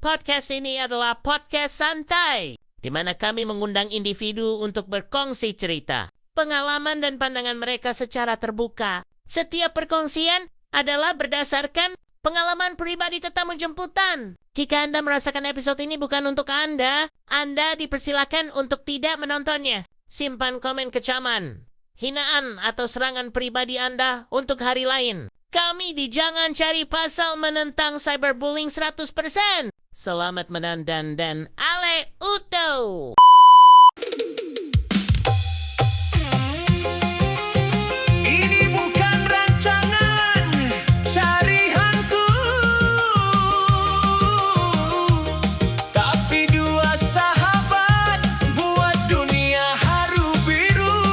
podcast ini adalah podcast santai, di mana kami mengundang individu untuk berkongsi cerita, pengalaman dan pandangan mereka secara terbuka. Setiap perkongsian adalah berdasarkan pengalaman pribadi tetamu jemputan. Jika Anda merasakan episode ini bukan untuk Anda dipersilakan untuk tidak menontonnya. Simpan komen kecaman, hinaan atau serangan pribadi Anda untuk hari lain. Kami di Jangan Cari Pasal menentang cyberbullying 100%. Selamat menonton dan ale uto. Ini bukan rancangan cari hantu, tapi dua sahabat buat dunia haru biru.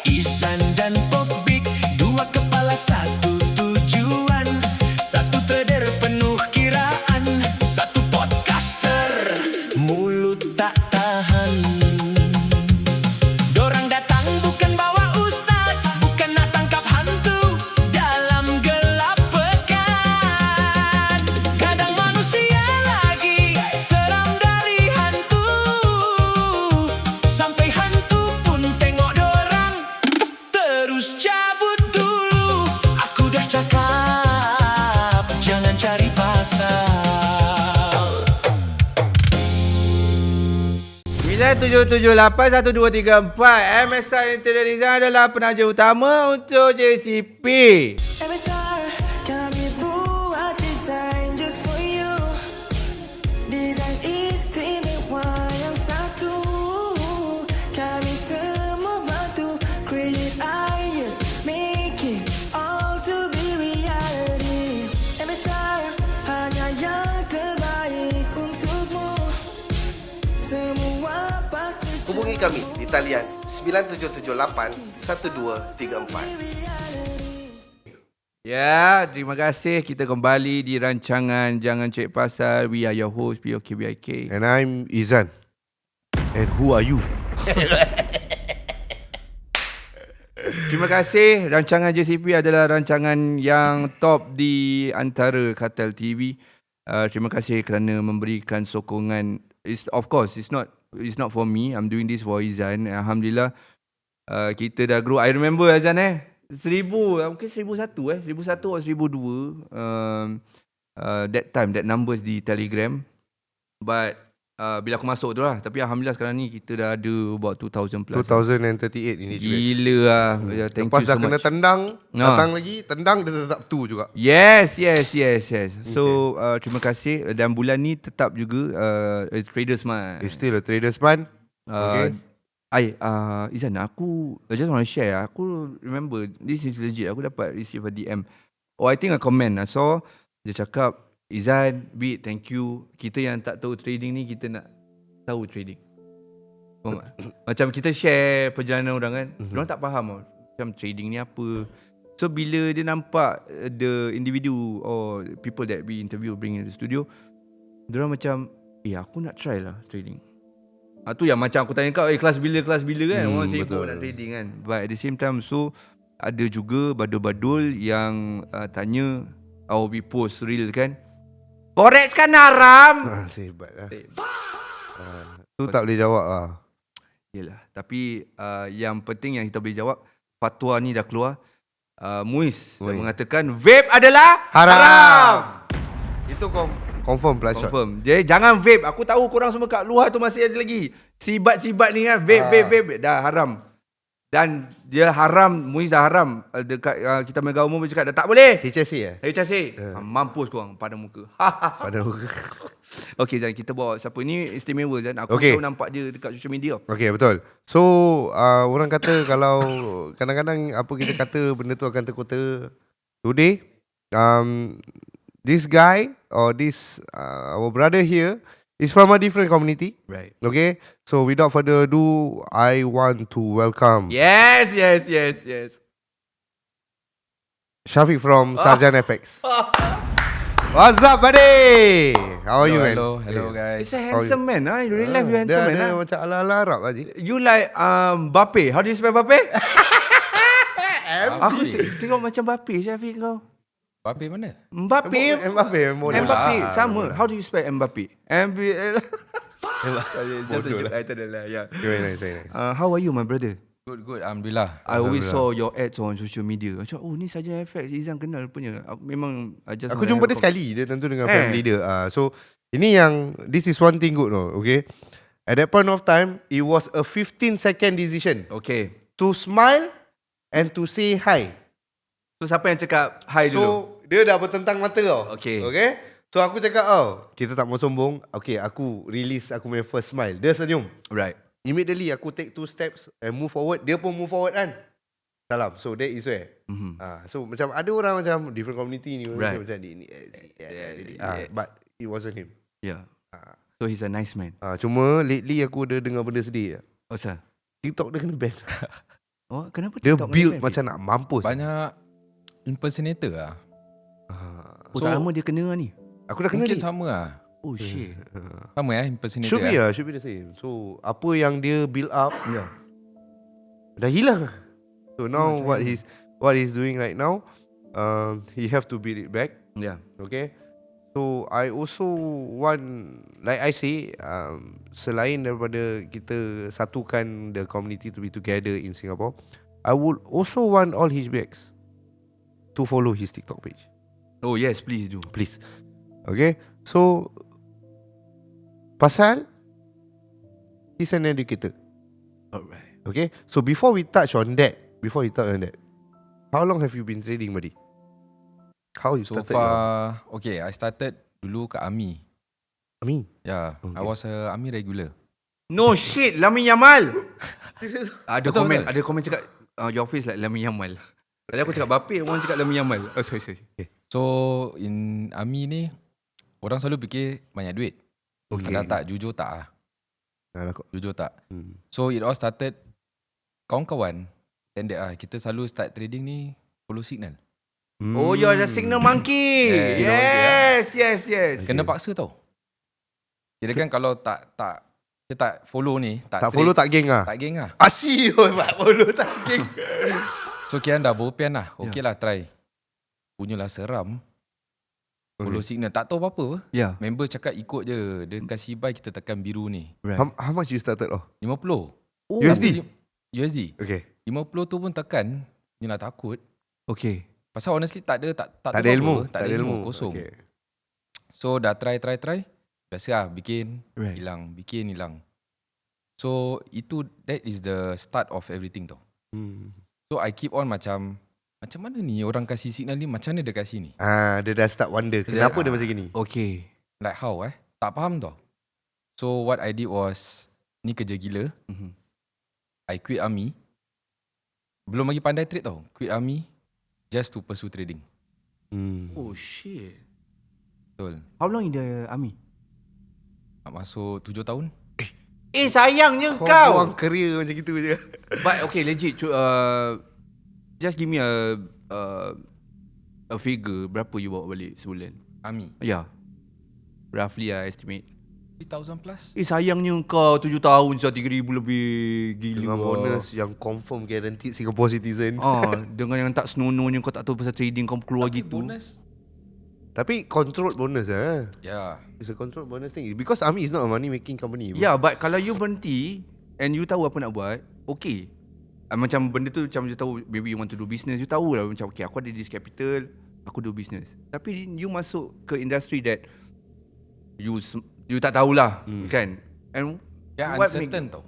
Izan dan Popbik, dua kepala satu tujuan, satu trader penuh kiraan, satu podcaster mulut tak tahan. Dorang datang bukan bawa ustaz, bukan nak tangkap hantu dalam gelap pekan. Kadang manusia lagi seram dari hantu, sampai hantu pun tengok dorang terus cabut dulu. Aku dah cakap jangan cari pasal. 97781234 MSR Interiorizan adalah penaja utama untuk JCP. MSR, kami buat desain just for you. Desain istimewa yang satu. Kami semua bantu create ideas, make it all to be reality. MSR, hanya yang terbaik untukmu. Semua pasti Hubungi kami di talian 9778 1234. Ya, terima kasih. Kita kembali di rancangan Jangan Cek Pasal. We are your host, POKBIK. And I'm Izan. And who are you? Terima kasih. Rancangan JCP adalah rancangan yang top di antara Kartel TV. Terima kasih kerana memberikan sokongan. Of course, it's not for me. I'm doing this for Izan. Alhamdulillah, kita dah grow. I remember Izan 1000, mungkin 1001 1001 atau 1002. That time, that numbers di Telegram. But bila aku masuk tu lah. Tapi Alhamdulillah sekarang ni kita dah ada about 2000 plus. 2038 ini. Gila lah. Thank Lepas you dah so kena much. tendang, datang lagi, tendang dia tetap tu juga. Yes. So terima kasih. Dan bulan ni tetap juga Traders Month. It's still a traders month. Okay. Izan, aku I just want to share. Aku remember, this is legit. Aku dapat receive a DM. I think a comment. I saw dia cakap, Izan, Bit, thank you. Kita yang tak tahu trading ni, kita nak tahu trading. Faham tak? Macam kita share perjalanan orang kan. Diorang tak faham macam trading ni apa. So bila dia nampak the individu or people that we interview bring in the studio, diorang macam, aku nak try lah trading. Tu yang macam aku tanya kau, kelas bila kan? Orang sibuk nak trading kan. But at the same time, so ada juga badul-badul yang tanya, we post reel kan, Forex kan haram. Sebat lah. Tu tak boleh jawab lah. Yelah, tapi yang penting yang kita boleh jawab, fatwa ni dah keluar. Muiz dah mengatakan vape adalah haram. Itu confirm plus shot. Confirm. Jadi jangan vape. Aku tahu korang semua kat luar tu masih ada lagi sibat-sibat ni kan. Vape dah haram. Dan dia haram, Muiz dah haram. Dekat kita punya government cakap dah tak boleh. HSA HSA. Mampus korang pada muka. pada muka. Okay Zan, kita bawa siapa ni istimewa Zan. Aku Okay. tahu nampak dia dekat social media. Okay, betul. So orang kata kalau kadang-kadang apa kita kata benda tu akan terkota. Today this guy or this our brother here is from a different community. Right. Okay. So without further ado, I want to welcome Yes. Shafiq from Sarjan FX. What's up, buddy? How are you, man? Hello guys. It's a handsome man. In real life, you handsome man. Dia macam ala-ala Arab aja. You like Bape. How do you spell Bape? Aku tengok macam Bape Syafiq kau. Mbappe mana? Mbappe. Mbappe. Sama. How do you spell Mbappe? Just a joke. I tell you lah. Yeah. Very nice, very nice. How are you, my brother? Good. Alhamdulillah. I always saw your ads on social media. Macam, oh ni Sarjan FX, Izan kenal punya. Memang Aku jumpa dia sekali. Dia tentu dengan family dia. So ini yang, this is one thing good no. Okay. At that point of time, it was a 15-second decision Okay. to smile and to say hi. So siapa yang cakap hi dulu? So dia dah bertentang mata tau. Okay. So aku cakap kita tak mau sombong. Okay, aku release aku punya first smile. Dia senyum. Right. Immediately aku take 2 steps and move forward. Dia pun move forward kan. Salam. So that is where. So macam ada orang macam different community ni. Right. Macam ni. But it wasn't him. Yeah. So he's a nice man. Cuma lately aku ada dengar benda sedih. Oh sir. TikTok dia kena ban. Oh kenapa Dia TikTok build kena ban? macam nak mampus. Banyak impersonator lah. Oh tak lama dia kena ni. Aku dah kena Mungkin ni. sama lah. Oh shit. Sama impersonator Should be lah. should be the same. So apa yang dia build up Yeah. dah hilang. So now what he's doing right now, he have to build it back. Yeah. Okay. So I also want, like I say, selain daripada kita satukan the community to be together in Singapore, I would also want all his backs to follow his TikTok page. Oh yes, please do. Please. Okay. So pasal he's an educator. Alright. Okay. So before we touch on that, how long have you been trading, buddy? How you So started? far, okay, I started dulu kat army. Amin. Yeah, I was a army regular. No shit, Lamin Yamal. Ada Betul, komen, betul. ada komen cakap your face like Lamin Yamal. Tadi aku cakap Bape, orang cakap Lamin Yamal. Oh sorry. So in army ni, orang selalu fikir banyak duit. Okay. Kalau tak, jujur tak lah. Alah kau. Jujur tak. So it all started, kawan-kawan, standard lah. Kita selalu start trading ni, follow signal. Oh, you're the signal monkey. Yeah. Yes. Kena paksa tau. Kira kan kalau tak kita tak follow ni, Tak follow tak geng ah. tak geng lah. Asyik tak follow tak geng. So kian dah bopian lah. Okay lah try. Punyalah seram. Follow signal. Tak tahu apa-apa apa. Yeah. Member cakap ikut je. Dia kasih buy, kita tekan biru ni. Right. How much you started off? 50. USD? USD. Okay. 50 tu pun tekan. Ni nak takut. Okay. Pasal honestly tak ada Tak ada ilmu. Tak ada ilmu. Kosong. Okay. So dah try. Biasa lah bikin, Right. hilang. Bikin, hilang. So that is the start of everything tau. So I keep on macam mana ni orang kasih signal ni, macam mana dia kasih ni? Dia dah start wonder. Kenapa dia macam gini? Okay. Like how tak faham tau. So what I did was, ni kerja gila. I quit army. Belum lagi pandai trade tau. Quit army just to pursue trading. Oh shit. Betul. How long in the army? Nak masuk 7 tahun. Sayangnya Kau kau. buang career macam gitu je. But okay, legit. Just give me a figure. Berapa you bawa balik sebulan? Army. Yeah. Roughly I estimate. 3,000 plus. Sayangnya kau 7 tahun 3,000 lebih. Gila. Dengan bonus yang confirm guaranteed Singapore citizen. Dengan yang tak senonohnya kau tak tahu pasal trading kau keluar gitu. Bonus. Tapi controlled bonus Yeah. It's a controlled bonus thing. Because army is not a money making company. Yeah, but kalau you berhenti and you tahu apa nak buat, okay. Macam benda tu macam you tahu maybe you want to do business, you tahu lah macam okay aku ada this capital, aku do business. Tapi you masuk ke industry that you tak tahulah, kan? And Yang uncertain tau.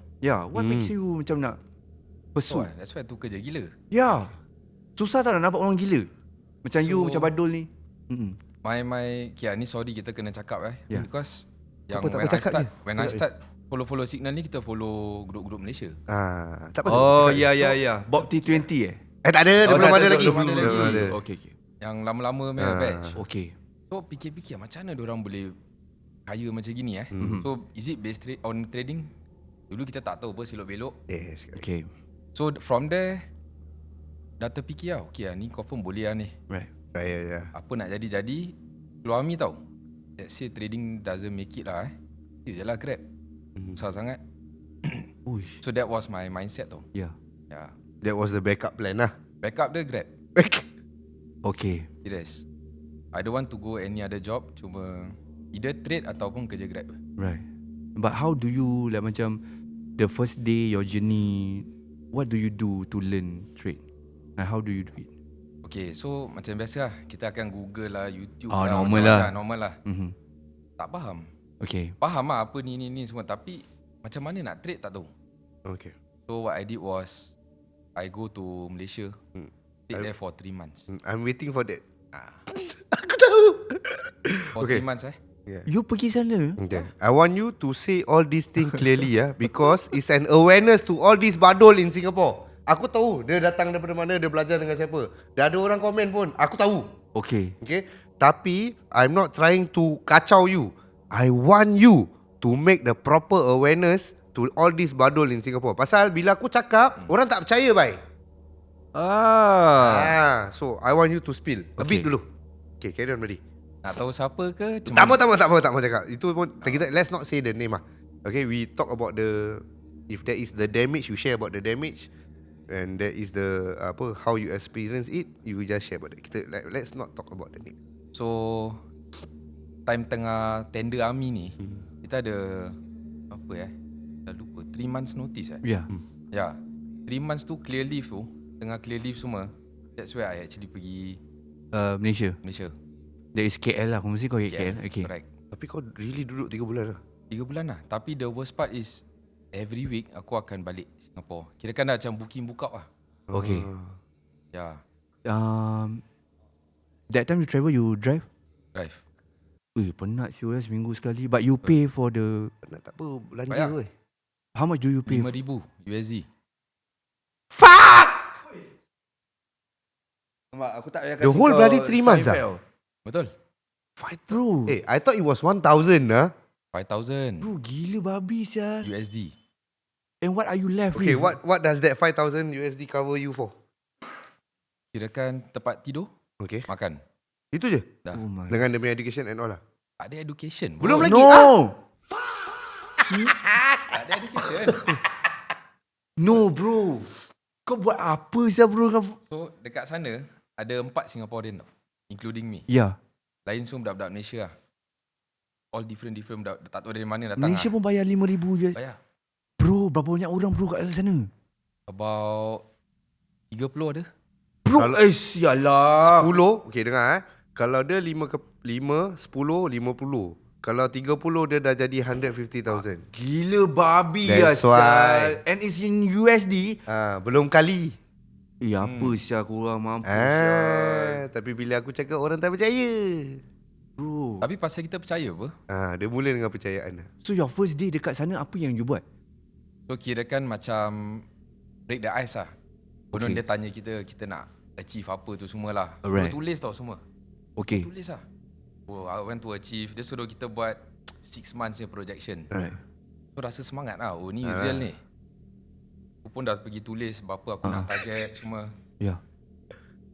what makes you macam nak pursue? That's why tu kerja gila. Yeah. Susah tak nak nampak orang gila. Macam you macam Badul ni. My ni sorry kita kena cakap Yeah. Because Tak yang apa, cakap je. when I start follow signal ni, kita follow grup-grup Malaysia. Tak apa. Oh, ya. Bob T20 Tak ada, dia belum ada lagi. Belum ada. Okay. Yang lama-lama punya batch. Okay. So fikir-fikir macam mana diorang boleh kaya macam gini So is it based on trading? Dulu kita tak tahu apa silok-belok. Yes. Okay. So from there dah terfikir okay ni confirm boleh ni. Right. Yeah. Apa nak jadi keluar army tau. Let's say trading doesn't make it lah je lah Grab. Susah sangat. Uish. So that was my mindset tau. Yeah. Yeah. That was the backup plan lah. Backup dia Grab. Okay. Serious. I don't want to go any other job. Cuma either trade ataupun kerja Grab. Right. But how do you like macam the first day your journey, what do you do to learn trade? And how do you do it? Okay, so macam biasa lah, kita akan Google lah, YouTube Ah, lah, normal macam-macam, lah. normal lah. Mhm. Tak faham. Okay. Faham lah apa ni semua, tapi macam mana nak trade tak tahu. Okay. So what I did was I go to Malaysia, stayed there for 3 months. I'm waiting for that. For Okay. 3 months You pergi sana? Okay. I want you to say all these things clearly because it's an awareness to all these badol in Singapore. Aku tahu dia datang daripada mana, dia belajar dengan siapa. Dah ada orang komen pun, aku tahu. Okay. Okay. Tapi I'm not trying to kacau you. I want you to make the proper awareness to all these badol in Singapore. Pasal bila aku cakap, orang tak percaya, bye. So I want you to spill a bit dulu. Okay, carry on, buddy. Nak tahu siapa ke? Tak mau cakap. Itu pun kita, let's not say the name lah. Okay, we talk about the, if there is the damage, you share about the damage, and there is the how you experience it, you just share about it. Kita let's not talk about the name. So time tengah tender army ni, kita ada apa dah lupa, 3 months notice Yeah. Ya, 3 months tu clear leave tu, tengah clear leave semua. That's where I actually pergi Malaysia. Malaysia. There is KL lah. Kau mesti kau KL. Okay. Correct. Tapi kau really duduk 3 bulan lah. 3 bulan lah. Tapi the worst part is every week aku akan balik Singapore. Kira kan dah macam booking book out lah. Okay. Ya, That time you travel, you drive? drive. Penat siul lah seminggu sekali. But you pay for the... Nak tak apa, belanja Bayar. weh. How much do you pay? 5,000 USD. Aku tak payah The whole bloody 3 months ah? Betul? Bro. I thought it was 1,000 lah. 5,000 Bro, gila babi sial. USD. And what are you left Okay, with? what does that 5,000 USD cover you for? Kirakan tempat tidur, Okay. makan. Itu je? Dah. Oh my. Dengan dia punya education and all lah. Tak ada education. Belum bro. lagi. No. Tak ada education. No bro. Kau buat apa sial bro? So dekat sana ada 4 Singaporean tau, including me. Ya. Lain semua budak-budak Malaysia lah. All different budak, tak tahu dari mana datang Malaysia lah. pun bayar 5,000 je. Bayar. Bro, berapa banyak orang bro kat sana? About 30 ada. Bro, Kalau- sialah. 10, okay dengar Kalau dia 5, 10, 50. Kalau 30 dia dah jadi 150,000. Gila babi That's sial. why. And it's in USD. Belum kali. Apa sial korang mampu sial. Tapi bila aku cakap orang tak percaya. Bro. Tapi pasal kita percaya apa? Dia mula dengan percayaan. So your first day dekat sana apa yang you buat? So kirakan macam break the ice lah. Konon dia tanya kita nak achieve apa tu semualah. Alright. Dia tulis tau semua. Okay. Tulis lah. Oh, I want to achieve. Dia suruh kita buat 6 months punya projection. Right. So rasa semangat lah. Oh ni real ni. Aku pun dah pergi tulis berapa aku nak target semua. Yeah.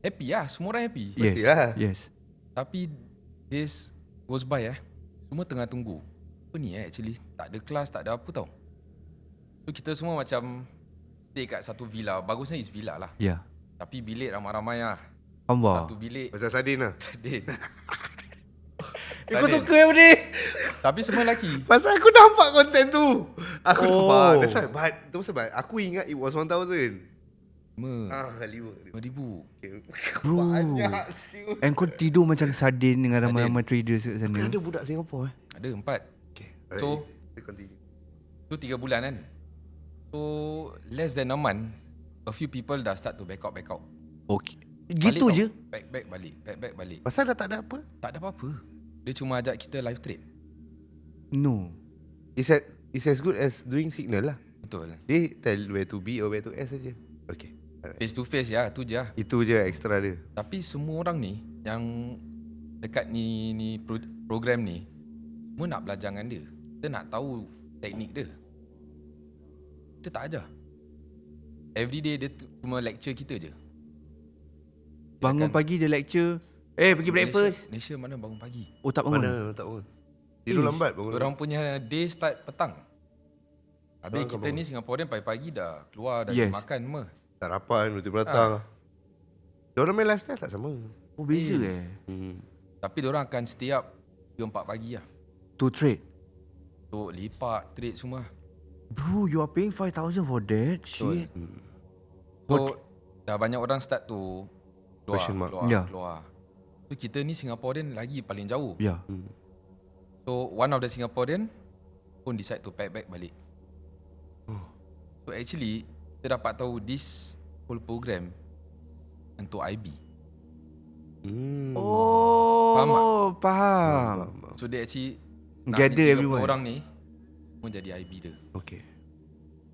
Happy lah. Semua orang happy. Yes. lah. Yes. Tapi days goes by semua tengah tunggu. Apa ni actually? Tak ada kelas, tak ada apa tau. So kita semua macam stay kat satu villa. Bagusnya is villa lah. Yeah. Tapi bilik ramai-ramai lah. Allah. Satu bilik Macam Sadin lah. sedih. Aku suka yang ni. Tapi semua lelaki. Pasal aku nampak konten tu. Aku nampak. That's why. But tu sebab aku ingat it was 1,000. 5,000 Bro. Banyak siul. And kau tidur macam sardin dengan ramai-ramai traders kat sana. Ada budak Singapore Ada 4. Okay. So- kita continue. Tu 3 bulan kan. So less than a month, a few people dah start to back out. Okay. Gitu Balik je? tau. Back balik. Pasal dah tak ada apa? Tak ada apa-apa. Dia cuma ajak kita live trade. No. It's as good as doing signal lah. Betul. Dia tell where to be or where to S saja. Okay. Face to face ya, tu je lah. Itu je extra dia. Tapi semua orang ni yang dekat ni program ni semua nak belajar dengan dia. Kita nak tahu teknik dia. Kita tak ajar. Everyday dia cuma lecture kita je. Bangun pagi dia lecture. Pergi breakfast. Malaysia mana bangun pagi. Oh tak bangun. Mana tak bangun. Tidur lambat bangun. Orang punya day start petang. Habis Orang kita ni Singaporean pagi-pagi dah keluar dah Yes. makan semua. sarapan, roti beratang. Diorang main lifestyle tak sama. Oh beza Tapi diorang akan stay up 3-4 pagi lah. To trade. Untuk lipat, trade semua. Bro, you are paying 5,000 for that shit. So dah banyak orang start to keluar, Question mark. keluar, Ya. keluar. So kita ni Singaporean lagi paling jauh. Yeah. So one of the Singaporean pun decide to pack back balik. So actually kita dapat tahu this whole program untuk IB. Oh, faham. So dia actually Gather 30 everyone. orang ni pun jadi IB dia. Okay.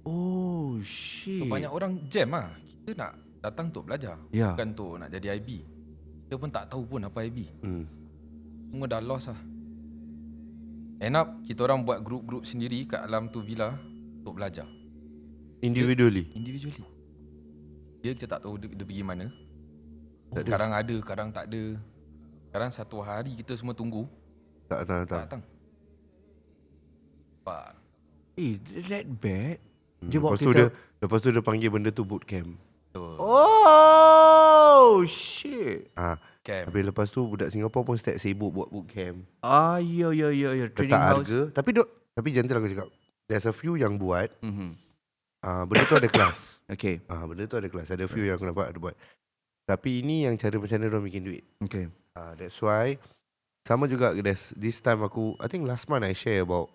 Oh, So shit. banyak orang jam lah. Kita nak datang untuk belajar, Ya. bukan untuk nak jadi IB. Kita pun tak tahu pun apa IB. Semua dah lost lah. End up kita orang buat grup-grup sendiri kat dalam tu villa untuk belajar Individually. individually. Dia kita tak tahu dia pergi mana. Kadang ada, kadang tak ada. Kadang satu hari kita semua tunggu Tak. tak datang. Pak. That bad? Dia bawa Lepas tu dia panggil benda tu bootcamp. Oh, shit. Camp. Habis lepas tu budak Singapore pun start sibuk buat bootcamp. Ya. Trading Letak house. harga. Tapi gentle aku cakap. There's a few yang buat. Mhm. Benda tu ada kelas. Okay. Benda tu ada kelas. Ada few yang aku nampak ada buat. Tapi ini yang cara macam mana orang bikin duit. Okay. That's why sama juga this time aku, I think last month I share about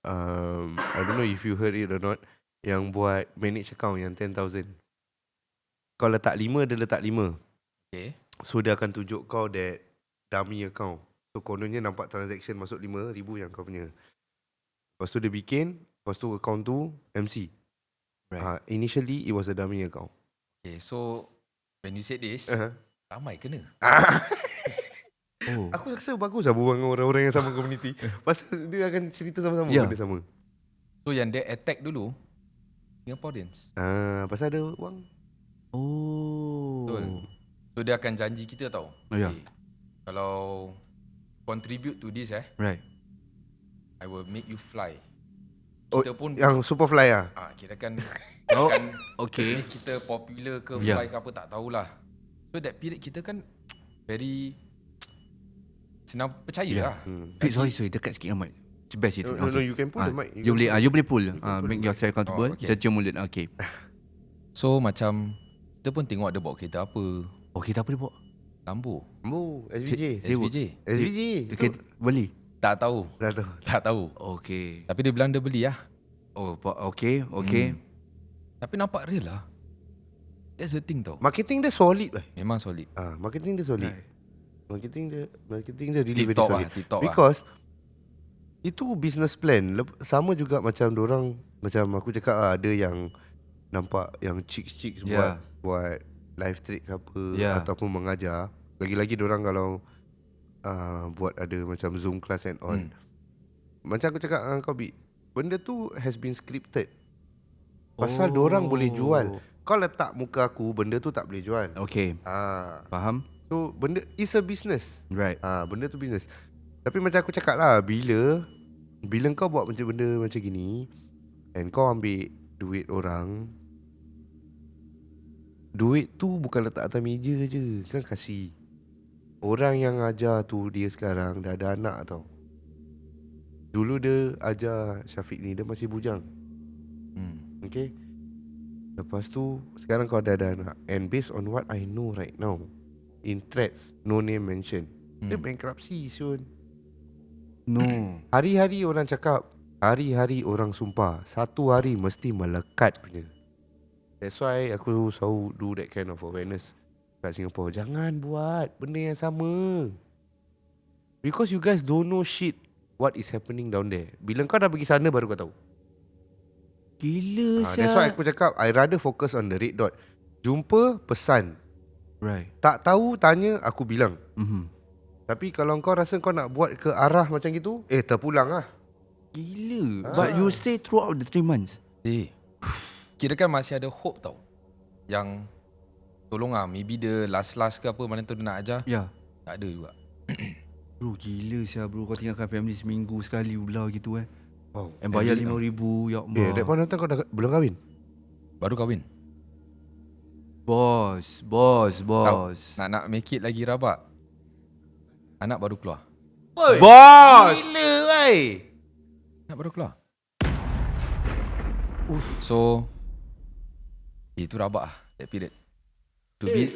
I don't know if you heard it or not, yang buat manage account yang 10,000. Kau letak 5, dia letak 5. Okay. So dia akan tunjuk kau that dummy account. So kononnya nampak transaction masuk 5,000 yang kau punya. Lepas tu dia bikin, lepas tu account tu MC. Right. Initially it was a dummy account. Okay, so when you said this, ramai kena. Oh. Aku rasa bagus lah berbual dengan orang-orang yang sama community. Pasal dia akan cerita sama-sama benda sama. So yang dia attack dulu Singaporeans. Pasal ada wang. Oh. Betul. So dia akan janji kita tau. Ya. Okay, kalau contribute to this Right. I will make you fly. Oh, Kita pun yang Superfly lah. kira kan Oh, kan okay. make kita popular ke Ya. fly ke apa tak tahulah. So that period kita kan very senang percaya lah. Wait, sorry. Dekat sikit mic. It's best itu. No, you can pull the mic. You boleh pull. Make yourself comfortable. Oh, okay. Cecah mulut. Okay. So macam kita pun tengok dia bawa kereta apa. Oh, kita apa dia bawa? Lambo. SVJ. SVJ. SVJ. Kita beli. Tak tahu. Dah tahu. Tak tahu. Okay. Tapi dia bilang dia beli lah. Oh, okay. Tapi nampak real lah. That's the thing tau. Marketing dia solid lah. Memang solid. Marketing dia solid. Marketing dia really very Tip-top solid. lah, tip-top Because itu business plan. Sama juga macam dorang, macam aku cakap ada yang nampak yang chicks buat live trade ke apa ataupun mengajar. Lagi-lagi dorang kalau buat ada macam Zoom class and on. Macam aku cakap dengan kau, Bi, benda tu has been scripted. Pasal dorang boleh jual. Kau letak muka aku, benda tu tak boleh jual. Okay. Faham? So benda is a business. Right. Benda tu business. Tapi macam aku cakap lah, bila kau buat macam benda macam gini and kau ambil duit orang, duit tu bukan letak atas meja je, kan kasih. Orang yang ajar tu dia sekarang dah ada anak tau. Dulu dia ajar Syafiq ni, dia masih bujang. Okay. Lepas tu sekarang kau dah ada anak. And based on what I know right now, in threads, no name mention, dia bankruptcy soon. No. Hari-hari orang cakap, hari-hari orang sumpah, satu hari mesti melekat punya. That's why aku selalu do that kind of awareness kat Singapore. Jangan buat benda yang sama. Because you guys don't know shit what is happening down there. Bila kau dah pergi sana baru kau tahu. Gila That's why aku cakap I rather focus on the red dot. Jumpa, pesan. Right. Tak tahu, tanya, aku bilang. Mm-hmm. Tapi kalau kau rasa kau nak buat ke arah macam gitu, terpulang lah. Gila. But you stay throughout the 3 months. Kira kan masih ada hope tau. Yang tolong lah, maybe dia last ke apa, mana tu dia nak ajar. Ya. Tak ada juga. Bro, gila sia bro. Kau tinggalkan family seminggu sekali pula gitu Wow. And bayar 5,000. Ya Allah. That point of time kau dah belum kahwin? Baru kahwin. Bos. Tahu, nak make it lagi rabak. Anak baru keluar. Bos! Gila, wei. Anak baru keluar. So itu rabak lah that period. To be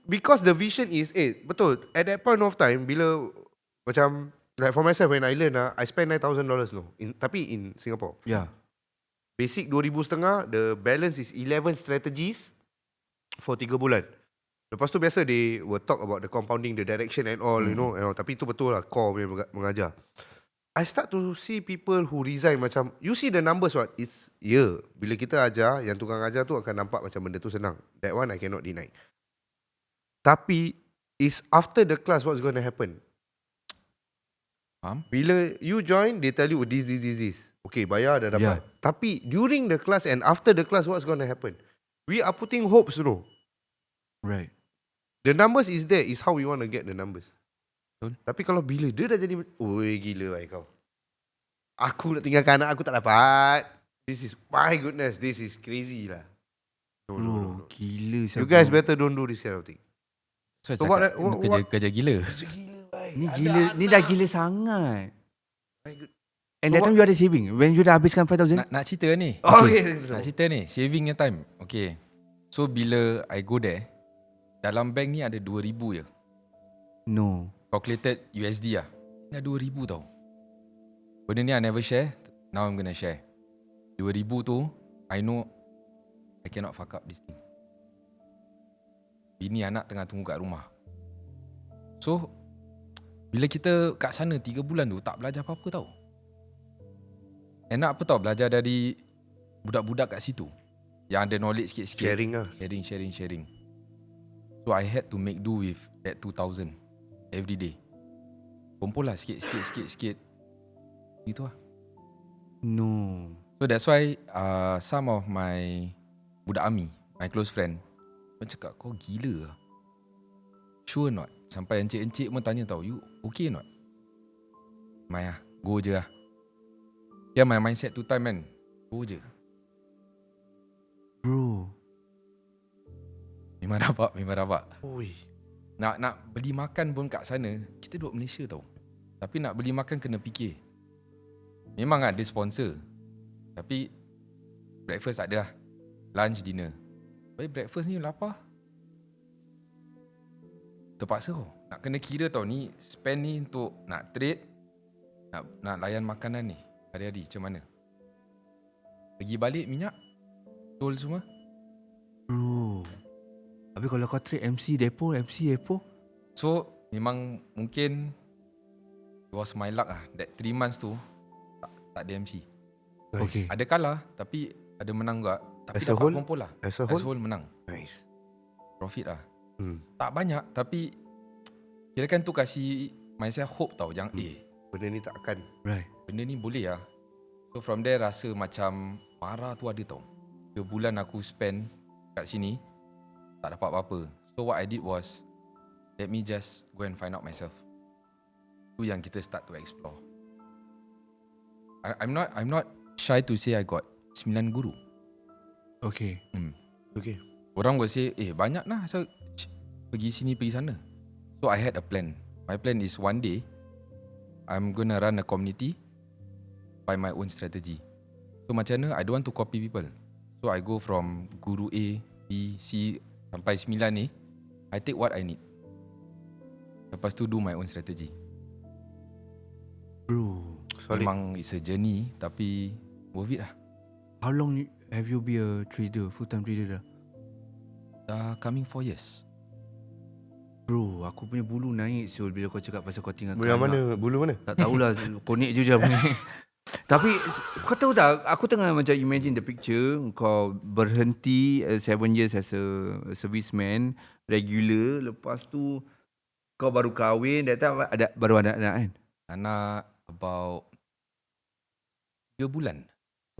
Because the vision is betul. At that point of time, bila macam like for myself when I learn I spend $9,000 loh. Tapi in Singapore. Yeah. Basic 2,500, the balance is 11 strategies for 3 bulan. Lepas tu biasa they will talk about the compounding, the direction and all, you know. Tapi itu betul lah, core punya mengajar. I start to see people who resign macam, you see the numbers what? It's, bila kita ajar, yang tukang ajar tu akan nampak macam benda tu senang. That one I cannot deny. Tapi, is after the class what's going to happen? Faham? Bila you join, they tell you this. Okay, bayar dah dapat. Tapi during the class and after the class, what's going to happen? We are putting hopes, you know. Right. The numbers is there, is how we want to get the numbers. Betul. Tapi kalau bila dia dah jadi, oi gila kau. Aku nak tinggalkan anak aku tak dapat. This is, my goodness, this is crazy lah. No. Gila. You guys better don't do this kind of thing. So, So cakap, what- kerja gila. Ni dah gila sangat. My good. And that time you ada saving. When you dah habiskan 5,000. Nak cerita ni. Okay. Nak cerita ni, saving yang time. Okay. So bila I go there, dalam bank ni ada 2,000 je. No. Calculated USD lah. Dah 2,000 tau. Benda ni I never share. Now I'm gonna share. 2,000 tu, I know I cannot fuck up this thing. Bini anak tengah tunggu kat rumah. So, bila kita kat sana 3 bulan tu, tak belajar apa-apa tau. Enak apa tau, belajar dari budak-budak kat situ. Yang ada knowledge sikit-sikit. Sharing lah. Sharing. So I had to make do with that 2,000 every day. Kumpul lah sikit. Gitu lah. No. So that's why some of my budak army, my close friend, macam cakap, kau gila lah. Sure not? Sampai encik-encik pun tanya tau, you okay not? Mai lah, go je lah. Yeah, my mindset tu time kan, go je. Bro. Memang rabak. Oi. Nak beli makan pun kat sana, kita duduk Malaysia tau. Tapi nak beli makan kena fikir. Memang ada sponsor. Tapi breakfast tak ada lah. Lunch, dinner. Tapi breakfast ni lapar. Terpaksa tau. Nak kena kira tau ni, spend ni untuk nak trade, nak layan makanan ni hari-hari macam mana. Pergi balik minyak, tol semua. Bro. Habis kalau kau trade MC depo. So memang mungkin it was my luck lah. That 3 months tu tak ada MC. Okay. Ada kalah tapi ada menang juga. Tapi As a dapat whole? kumpul lah. As a whole? menang. Nice. Profit lah. Hmm. Tak banyak tapi kirakan tu kasih myself hope tau. Jangan Benda ni tak akan. Right. benda ni boleh lah. So from there rasa macam marah tu ada tau. 3 bulan aku spend kat sini tak dapat apa-apa. So what I did was, let me just go and find out myself. Tu yang kita start to explore. I'm not shy to say I got 9 guru. Okay. Okay. Orang will say, banyak lah asal pergi sini pergi sana. So I had a plan. My plan is one day I'm gonna run a community by my own strategy. So macam mana, I don't want to copy people. So I go from guru A, B, C sampai 9 ni, I take what I need. Lepas tu do my own strategy. Bro. Solid. Memang it's a journey tapi worth it lah. How long have you been a trader, full-time trader dah? Coming 4 years. Bro, aku punya bulu naik Syul bila kau cakap pasal kau tinggal Bulu yang mana? Bulu mana? Tak tahulah, konek je dia punya. Tapi kau tahu tak, aku tengah macam imagine the picture, kau berhenti 7 years as a serviceman, regular, lepas tu kau baru kahwin, that time baru ada anak kan? Anak about 3 bulan.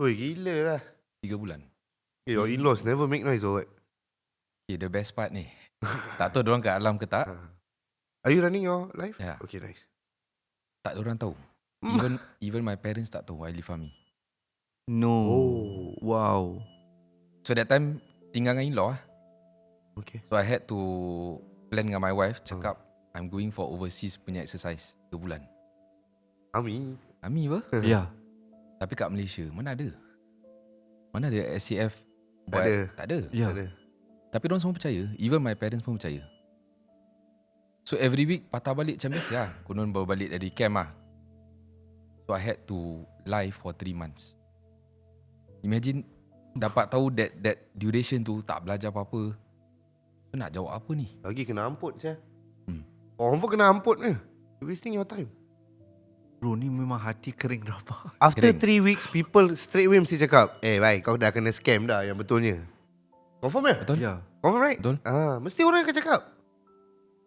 Oi, gila lah. 3 bulan. Your in-laws never make noise or what? Okay, the best part ni. Tak tahu diorang kat alam ke tak. Are you running your life? Ya. Okay, nice. Tak diorang tahu. Even my parents tak tahu I live army. No. Oh. Wow. So that time tinggal dengan in-law lah. Okay. So I had to plan dengan my wife, cakap I'm going for overseas punya exercise 2 bulan. Ami. Ami apa? Ya. Tapi kat Malaysia, mana ada? Mana ada SCF buat? ada. Tak ada. Ya. Ada. Tapi diorang semua percaya. Even my parents pun percaya. So every week patah balik macam biasa lah. Konon baru balik dari camp lah. So I had to lie for 3 months. Imagine dapat tahu that duration tu tak belajar apa-apa. So nak jawab apa ni? Lagi kena amput saya. Hmm. Confirm kena amput ni. You're wasting your time. Bro, ni memang hati kering rabak. After Kering. 3 weeks, people straight away mesti cakap, baik, kau dah kena scam dah yang betulnya. Confirm ya? Betul? Ya. Confirm right? Betul. Mesti orang akan cakap.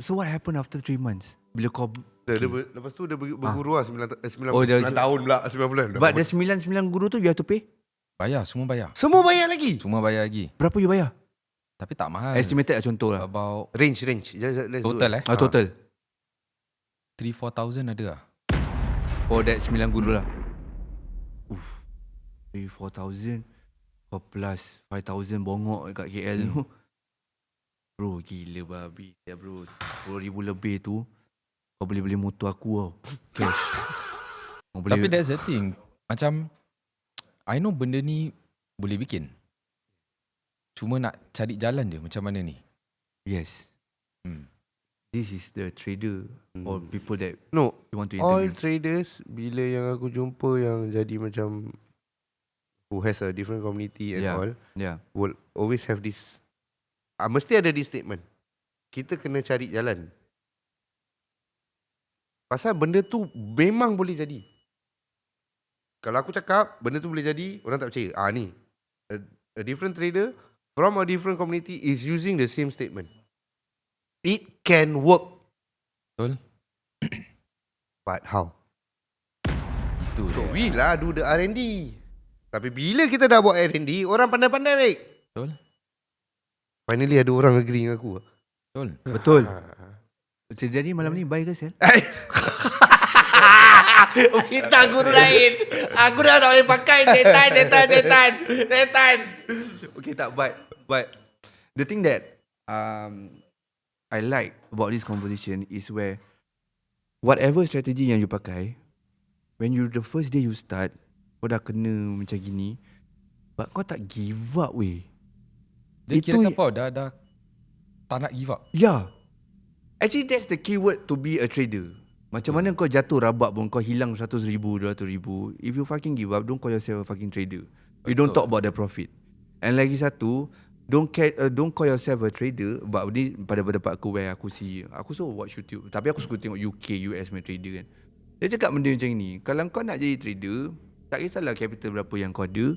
So what happened after 3 months? Bila kau Lepas tu dia berguru lah 9 Oh, dia- tahun pula, 9 bulan. But the 9 guru tu you have to pay? Bayar, semua bayar. Semua bayar lagi. Semua bayar lagi. Berapa you bayar? Tapi tak mahal. Estimated lah contoh lah. About Range. Let's do total it. Total. 3-4,000 ada lah. Oh, that 9 guru lah. 3-4,000 kau plus 5,000 bongok kat KL tu. Bro, gila babi. Ya bro, 10,000 lebih tu kau boleh beli motor aku tau. Cash. Kau boleh. Tapi that's the thing. Macam I know benda ni boleh bikin. Cuma nak cari jalan dia macam mana ni. Yes. Hmm. This is the trader or people that No, you want to all interview. traders bila yang aku jumpa yang jadi macam who has a different community and Yeah. all Yeah. will always have this mesti ada this statement. Kita kena cari jalan. Pasal benda tu memang boleh jadi. Kalau aku cakap benda tu boleh jadi, orang tak percaya. Ni a different trader from a different community is using the same statement. It can work, Betul? but how? Itu So dia. we lah do the R&D. Tapi bila kita dah buat R&D, orang pandai-pandai baik. Betul? Finally ada orang agree dengan aku. Betul? Betul. Jadi malam ni bye ke Sel? Minta guru lain. Aku dah tak boleh pakai setan. Okay, tak, but the thing that I like about this conversation is where whatever strategy yang you pakai, when you the first day you start, kau dah kena macam gini, but kau tak give up weh. Dia Itu- kira apa? Dah tak nak give up. Yeah. Actually that's the keyword to be a trader. Macam mana kau jatuh rabak pun kau hilang 100,000, 200,000. If you fucking give up, don't call yourself a fucking trader. You don't talk about the profit. And lagi satu, don't call yourself a trader. But ni pada pendapat aku where aku suka watch YouTube. Tapi aku suka tengok UK, US punya trader kan. Dia cakap benda macam ni. Kalau kau nak jadi trader, tak kisahlah capital berapa yang kau ada.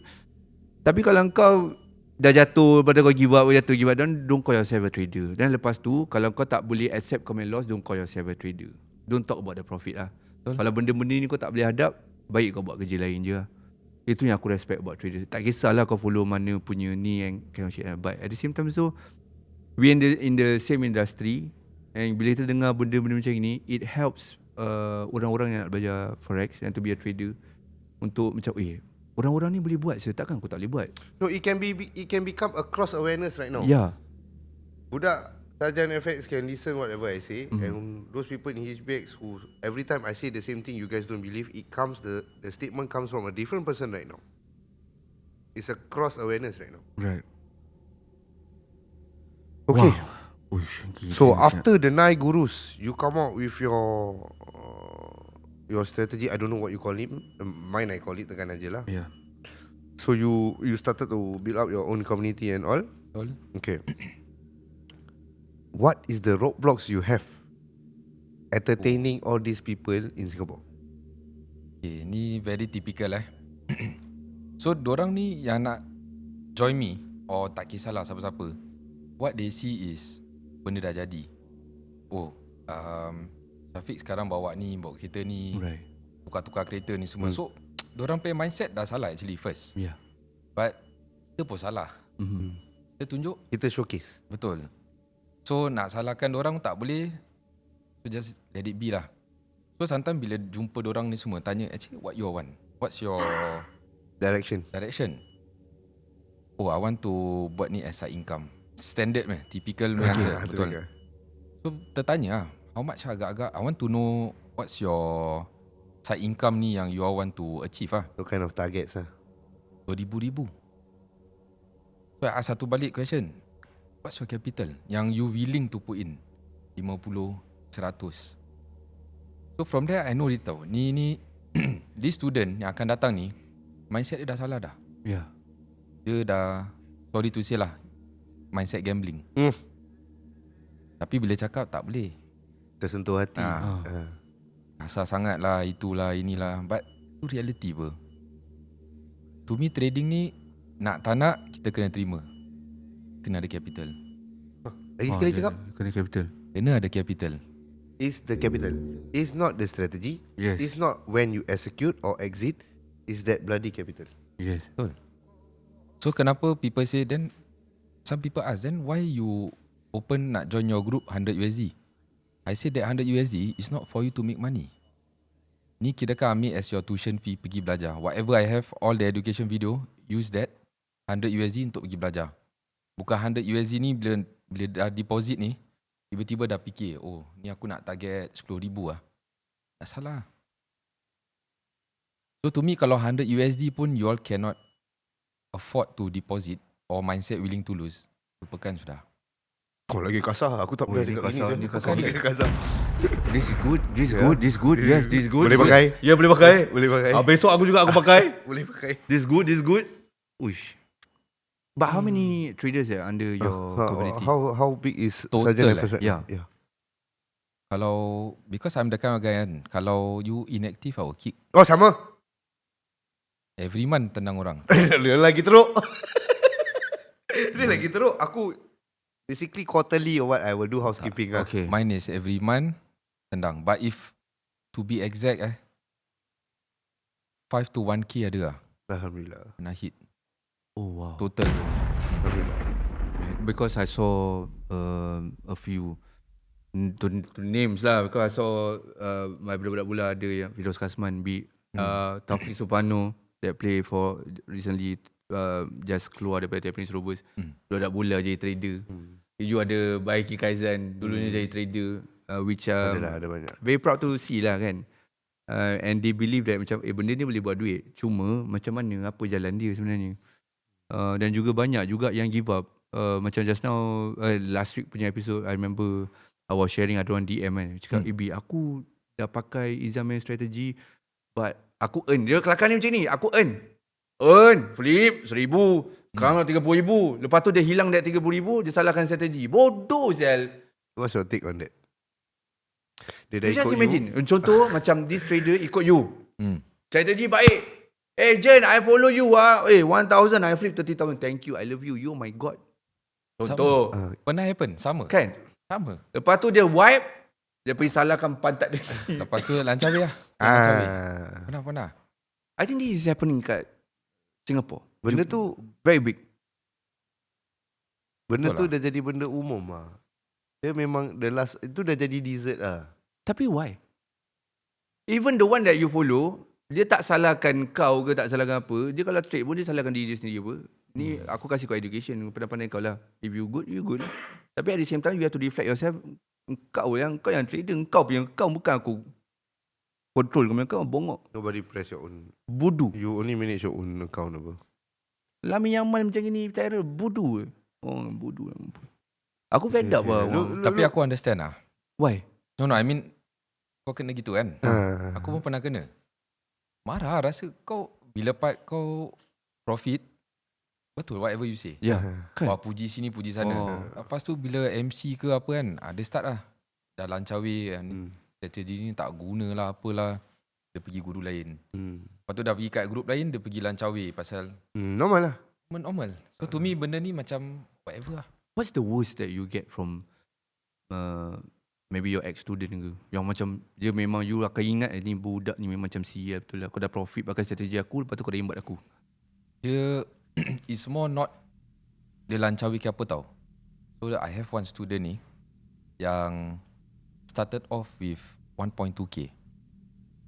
Tapi kalau kau dah jatuh, pada kau give up, don't call yourself a trader. Dan lepas tu, kalau kau tak boleh accept kau punya loss, don't call yourself a trader. Don't talk about the profit lah. Betul. Kalau benda-benda ni kau tak boleh hadap, baik kau buat kerja lain je lah. Itu yang aku respect about trader. Tak kisahlah kau follow mana punya ni and kind of shit. But at the same time so, we in the same industry, and bila kita dengar benda-benda macam ni, it helps orang-orang yang nak belajar forex and to be a trader untuk macam orang-orang ni boleh buat, takkan aku tak boleh buat. No, it can become a cross awareness right now. Yeah. Budak Sarjan FX can listen whatever I say, and those people in HBX who every time I say the same thing you guys don't believe, the statement comes from a different person right now. It's a cross awareness right now. Right. Okay. Wow. Uish, gila So macam- after the 9 gurus, you come out with your strategy. I don't know what you call it. Mine I call it tekan aja lah. Yeah. So you started to build up your own community and all. Betul? Okay. What is the roadblocks you have entertaining all these people in Singapore? Okay, ni very typical So, dorang ni yang nak join me, or tak kisahlah siapa-siapa, what they see is benda dah jadi. Syafiq sekarang bawa kereta ni, Right. tukar-tukar kereta ni semua. So, dorang punya mindset dah salah actually first. Yeah. But, kita pun salah. Kita tunjuk, Kita showcase. betul. So, nak salahkan dorang tak boleh. So, just let it be lah. So, sometimes bila jumpa dorang ni semua, tanya, actually what you want? What's your Direction. direction? I want to buat ni as side income. Standard typical answer. Betul. Okay. So, tertanya lah, how much agak-agak, I want to know what's your side income ni yang you all want to achieve lah. What kind of targets lah? Beribu-ribu. So I ask satu balik question. What's your capital yang you willing to put in? 50, 100. So from there I know dia tahu. Ni this student yang akan datang ni, mindset dia dah salah dah. Yeah. Dia dah, sorry to say lah, mindset gambling. Tapi bila cakap tak boleh. Tersentuh hati. Kasar sangat lah, itulah, inilah. But itu reality apa. To me trading ni, nak tak nak, kita kena terima. Kena ada capital. Lagi sekali cakap, Kena capital. Kena ada capital. is the capital. It's not the strategy. Yes. It's not when you execute or exit. It's that bloody capital. Yes. Betul. So kenapa people say then, some people ask, then why you open nak join your group 100 USD? I say that 100 USD is not for you to make money. Ni kira kan ambil as your tuition fee pergi belajar. Whatever I have, all the education video, use that 100 USD untuk pergi belajar. Bukan 100 USD ni bila dah deposit ni, tiba-tiba dah fikir, oh ni aku nak target 10,000 lah. Tak salah. So to me, kalau 100 USD pun you all cannot afford to deposit or mindset willing to lose, lupakan sudah. Kau lagi kasar. Aku tak Oh, boleh ni cakap kasar, gini. ni Kau kasar. lagi kasar. This is good. This good. This good. Yes, this good. Boleh pakai? Ya, boleh pakai. Boleh pakai. Besok aku juga aku pakai. Boleh pakai. This good. This good. Uish. But how many traders under your community? How big is Total, Sarjana First right yeah. now? Yeah. Kalau, because I'm the kind of guy kan, kalau you inactive, I will kick. Oh, sama. Every month tendang orang. Dia lagi teruk. Dia lagi teruk. Aku basically quarterly or what I will do housekeeping. Okay. Mine is every month tendang. But if, to be exact 5 to 1K ada lah. Alhamdulillah. Kena hit. Oh wow. Total. Alhamdulillah. Because I saw a few to names lah. Because I saw my budak-budak bola ada yang Fidos Kasman, Taufik Supano that play for recently just keluar daripada Tampines Rovers. Budak bola jadi trader. You ada Baiki Kaizan dulunya jadi trader, which Ada banyak. very proud to see lah kan. And they believe that macam benda ni boleh buat duit. Cuma macam mana, apa jalan dia sebenarnya. Dan juga banyak juga yang give up. Macam just now last week punya episode, I remember I was sharing, ada orang DM kan, cakap Ibi, aku dah pakai Izam main strategi, but aku earn. Dia kelakar ni macam ni, aku earn flip 1,000, sekarang 30,000. Lepas tu dia hilang that 30,000, dia salahkan strategi. Bodoh sial. What's your take on that? Dia dah You just ikut imagine, contoh macam this trader ikut you, Hmm. strategi baik. Hey Jen, I follow you 1,000 I flip 30,000. Thank you, I love you. You my god. Contoh. Pernah happen? Sama. Kan? Sama. Lepas tu dia wipe, dia pergi salahkan pantat dia. Lepas tu lancar weh lah. Pernah. I think this is happening kat Singapore. Benda tu Very big. Benda Betul tu dah jadi benda umum lah. Dia memang the last, itu dah jadi dessert lah. Tapi why? Even the one that you follow, dia tak salahkan kau ke tak salahkan apa. Dia kalau trade pun dia salahkan diri dia sendiri apa. Ni aku kasih kau education, pandai-pandai kau lah. If you good, you good. Tapi at the same time, you have to reflect yourself. Kau yang trader, kau bukan aku. Control kau bongok. Nobody press your own. Bodoh. You only manage your own account apa. Lami Yamal macam ni, terror. Bodoh. Oh, bodoh. Aku fed up lah. Tapi aku understand lah. Why? No, I mean, kau kena gitu kan? Aku pun pernah kena. Marah rasa kau, bila part kau profit, betul whatever you say. Ya. Kan? Wah, puji sini, puji sana. Lepas tu bila MC ke apa kan, dia start lah. Dah lancar weh kan. Strategi ni tak guna lah, apalah. Dia pergi guru lain. Lepas tu dah pergi kat group lain, dia pergi lancar weh pasal Normal lah. normal. So to me benda ni macam whatever lah. What's the worst that you get from maybe your ex-student ke? Yang macam dia memang you akan ingat ni budak ni memang macam sial betul lah. Kau dah profit pakai strategi aku, lepas tu kau dah imbat aku. Dia it's more not dia lancar weh ke apa tau. So I have one student ni yang started off with 1.2k.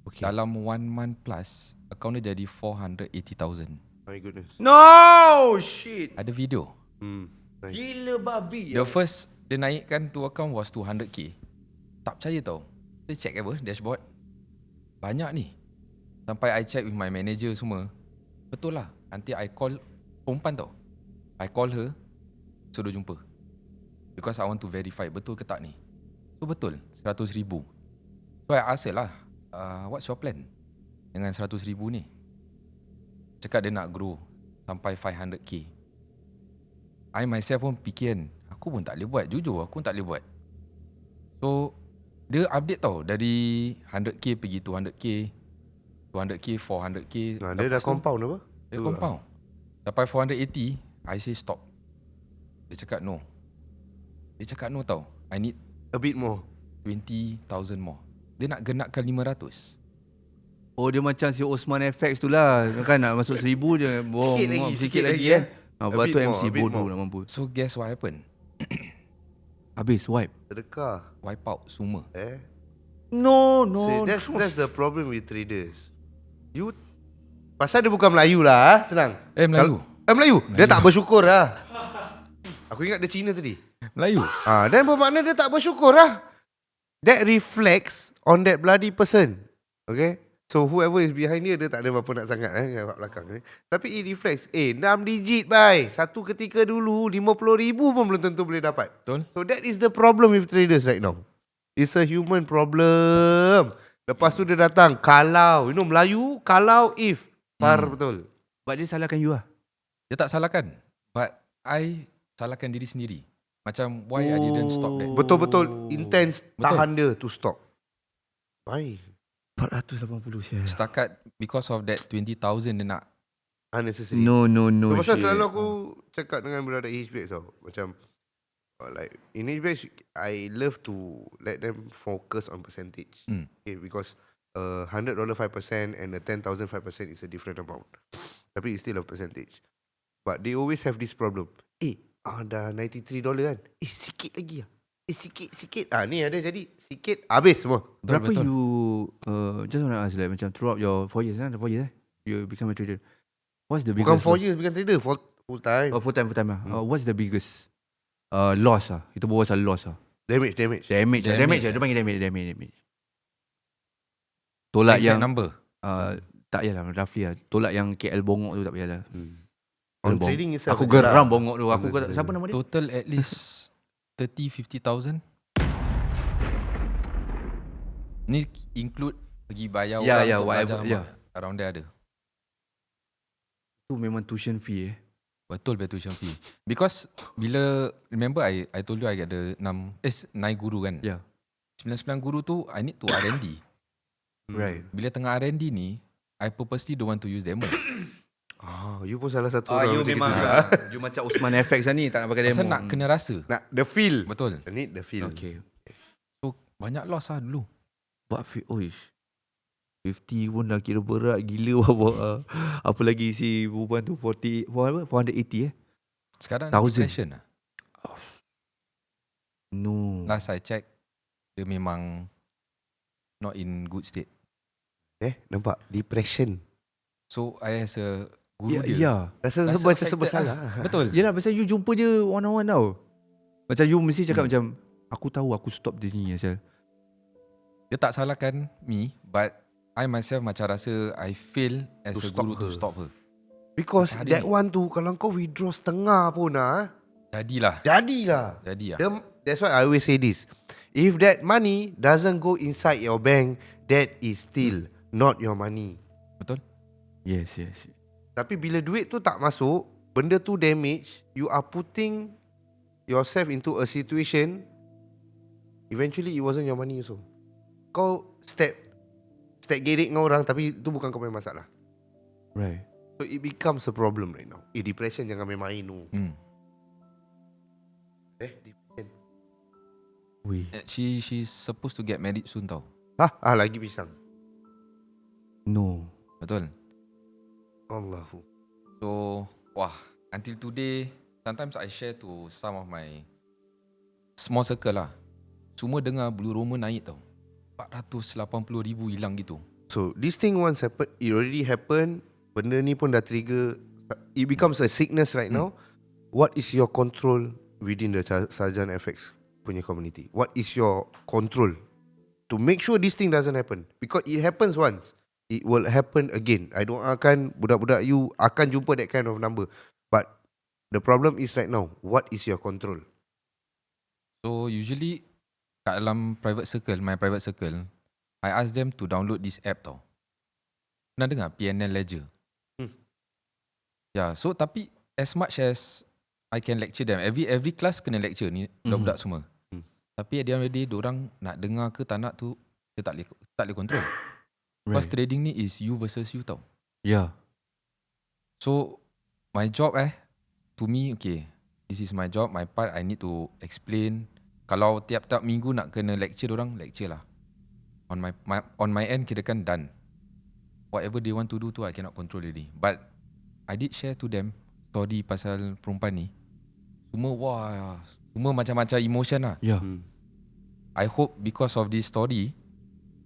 Okay. Dalam 1 month plus, account dia jadi 480,000. My goodness. No shit. Ada video. Nice. Gila babi. The first dia naikkan tu account was 200k. tak percaya tau. Saya check dashboard. Banyak ni. Sampai I check with my manager semua. Betul lah. Nanti I call perempuan tau. I call her, suruh jumpa. Because I want to verify betul ke tak ni. So betul, 100,000. So I ask her lah, what's your plan dengan 100,000 ni? Cakap dia nak grow sampai 500k. I myself pun fikir kan, aku pun tak boleh buat. Jujur aku pun tak boleh buat. So dia update tau, dari 100k pergi 200k, 200k, 400k. Dia dah compound apa? Dia compound. Sampai 480, I say stop. Dia cakap no. Dia cakap no tau, I need A bit more. 20,000 more. Dia nak genapkan 500. Oh, dia macam si Osman FX tu lah. Kan nak masuk 1,000 je. Sikit lagi eh. Lepas tu MC A bit bodoh more. nak mampu. So guess what happened? Habis wipe. Sedekah. Wipe out semua. No. See, that's the problem with traders. You pasal dia bukan Melayu lah, senang. Melayu. Melayu. Dia tak bersyukur lah. Aku ingat dia Cina tadi. Melayu. Dan bermakna dia tak bersyukur lah. That reflects on that bloody person. Okay? So whoever is behind dia tak ada apa-apa nak sangat kat belakang ni. Tapi it reflects. 6 digit bye. Satu ketika dulu 50,000 pun belum tentu boleh dapat. Betul. So that is the problem with traders right now. It's a human problem. Lepas tu dia datang kalau, Melayu, kalau if. Betul. But dia salahkan you lah. Dia tak salahkan. But I salahkan diri sendiri. Macam why I didn't stop that. Betul-betul intense tahan dia to stop. Why? 480 share. Setakat because of that 20,000 dia nak. Unnecessary. No. Pasal shit. selalu aku cakap dengan budak-budak HBX tau. Macam like in HBX I love to let them focus on percentage. Okay, because $100 5% and a 10,000 5% is a different amount. Tapi it's still a percentage. But they always have this problem. Dah $93 kan? Sikit lagi lah. Sikit. Ni ada jadi sikit habis semua. Berapa Betul. you just want to ask like macam throughout your 4 years you become a trader. What's the biggest? Bukan 4 years, bukan trader, full time. Full time lah. What's the biggest loss ah? Kita bawa pasal loss ah. Damage. Damage. Dia panggil damage. Tolak Exact yang number. tak yalah roughly lah. Tolak yang KL bongok tu tak payahlah. On trading itself. Aku geram bongok tu. Siapa nama dia? Total at least 30-50,000. Ni include pergi bayar Ya, orang untuk whatever, belajar. Around there ada. Tu memang tuition fee Betul tuition fee. Because bila remember I told you I ada 9 guru kan. Yeah. 9 guru tu I need to R&D. Right. Bila tengah R&D ni I purposely don't want to use demo. You pun salah satu orang You macam memang gitu. you macam Osman FX lah ni tak nak pakai demo. Pasal nak kena rasa. Nak the feel. Betul. I need the feel. Okay. So banyak loss lah dulu. But 50 pun dah kira berat gila bawa. Apa lagi si perempuan tu 480 Sekarang 1,000. depression lah. No. Last I check dia memang not in good state. Nampak depression. So I as a guru Ya, dia. ya. Rasa affected bersalah. lah. Betul. Yelah pasal you jumpa je one on one tau. Macam you mesti cakap macam aku tahu aku stop dia ni asal. Dia tak salahkan me, but I myself macam rasa I fail as To a stop guru to her. stop her. Because Hari that ni. one tu kalau kau withdraw setengah pun Jadilah. jadilah. That's why I always say this. If that money doesn't go inside your bank, that is still not your money. Betul? Yes. Tapi bila duit tu tak masuk, benda tu damage, you are putting yourself into a situation, eventually it wasn't your money also. Kau step gerek dengan orang tapi itu bukan kau punya masalah. Right. So it becomes a problem right now. Depression jangan main-main tu. Depression. Ui. She's supposed to get married soon tau. Lagi pisang. No. Betul? Allahu. So, until today, sometimes I share to some of my small circle lah. Semua dengar Blue Roma naik tau. 480,000 hilang gitu. So this thing once happen, it already happened. Benda ni pun dah trigger. It becomes a sickness right now. What is your control within the Sarjan FX punya community? What is your control to make sure this thing doesn't happen. Because it happens once, it will happen again. I doakan budak-budak you akan jumpa that kind of number. But the problem is right now, what is your control? So usually kat dalam my private circle, I ask them to download this app tau. Pernah dengar PNL Ledger? Yeah, so tapi as much as I can lecture them, every class kena lecture ni budak-budak semua. Tapi at the end of the day, diorang nak dengar ke tak nak tu, dia tak boleh control. Because trading ni is you versus you tau. Yeah. So my job to me, okay, this is my job, my part, I need to explain. Kalau tiap-tiap minggu nak kena lecture diorang, lecture lah. On my end, kira kan done. Whatever they want to do tu, I cannot control already. But I did share to them story pasal perempuan ni. Semua macam-macam emotion lah. Yeah. I hope because of this story,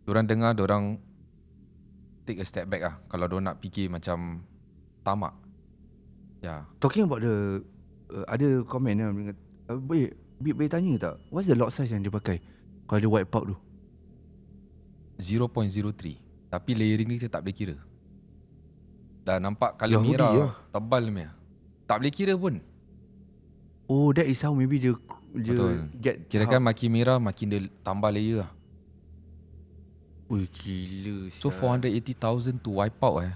diorang dengar, diorang take a step back lah. Kalau diorang nak fikir macam tamak. Yeah. Talking about the ada komen yang boleh tanya tak, what's the lot size yang dia pakai kalau dia wipe out tu? 0.03. Tapi layering ni kita tak boleh kira. Dah nampak colour Yahudi merah lah. tebal ni. Tak boleh kira pun. Oh, that is how maybe dia Betul. get. Kirakan makin merah makin dia tambah layer lah. Ui, gila. So 480,000 to wipe out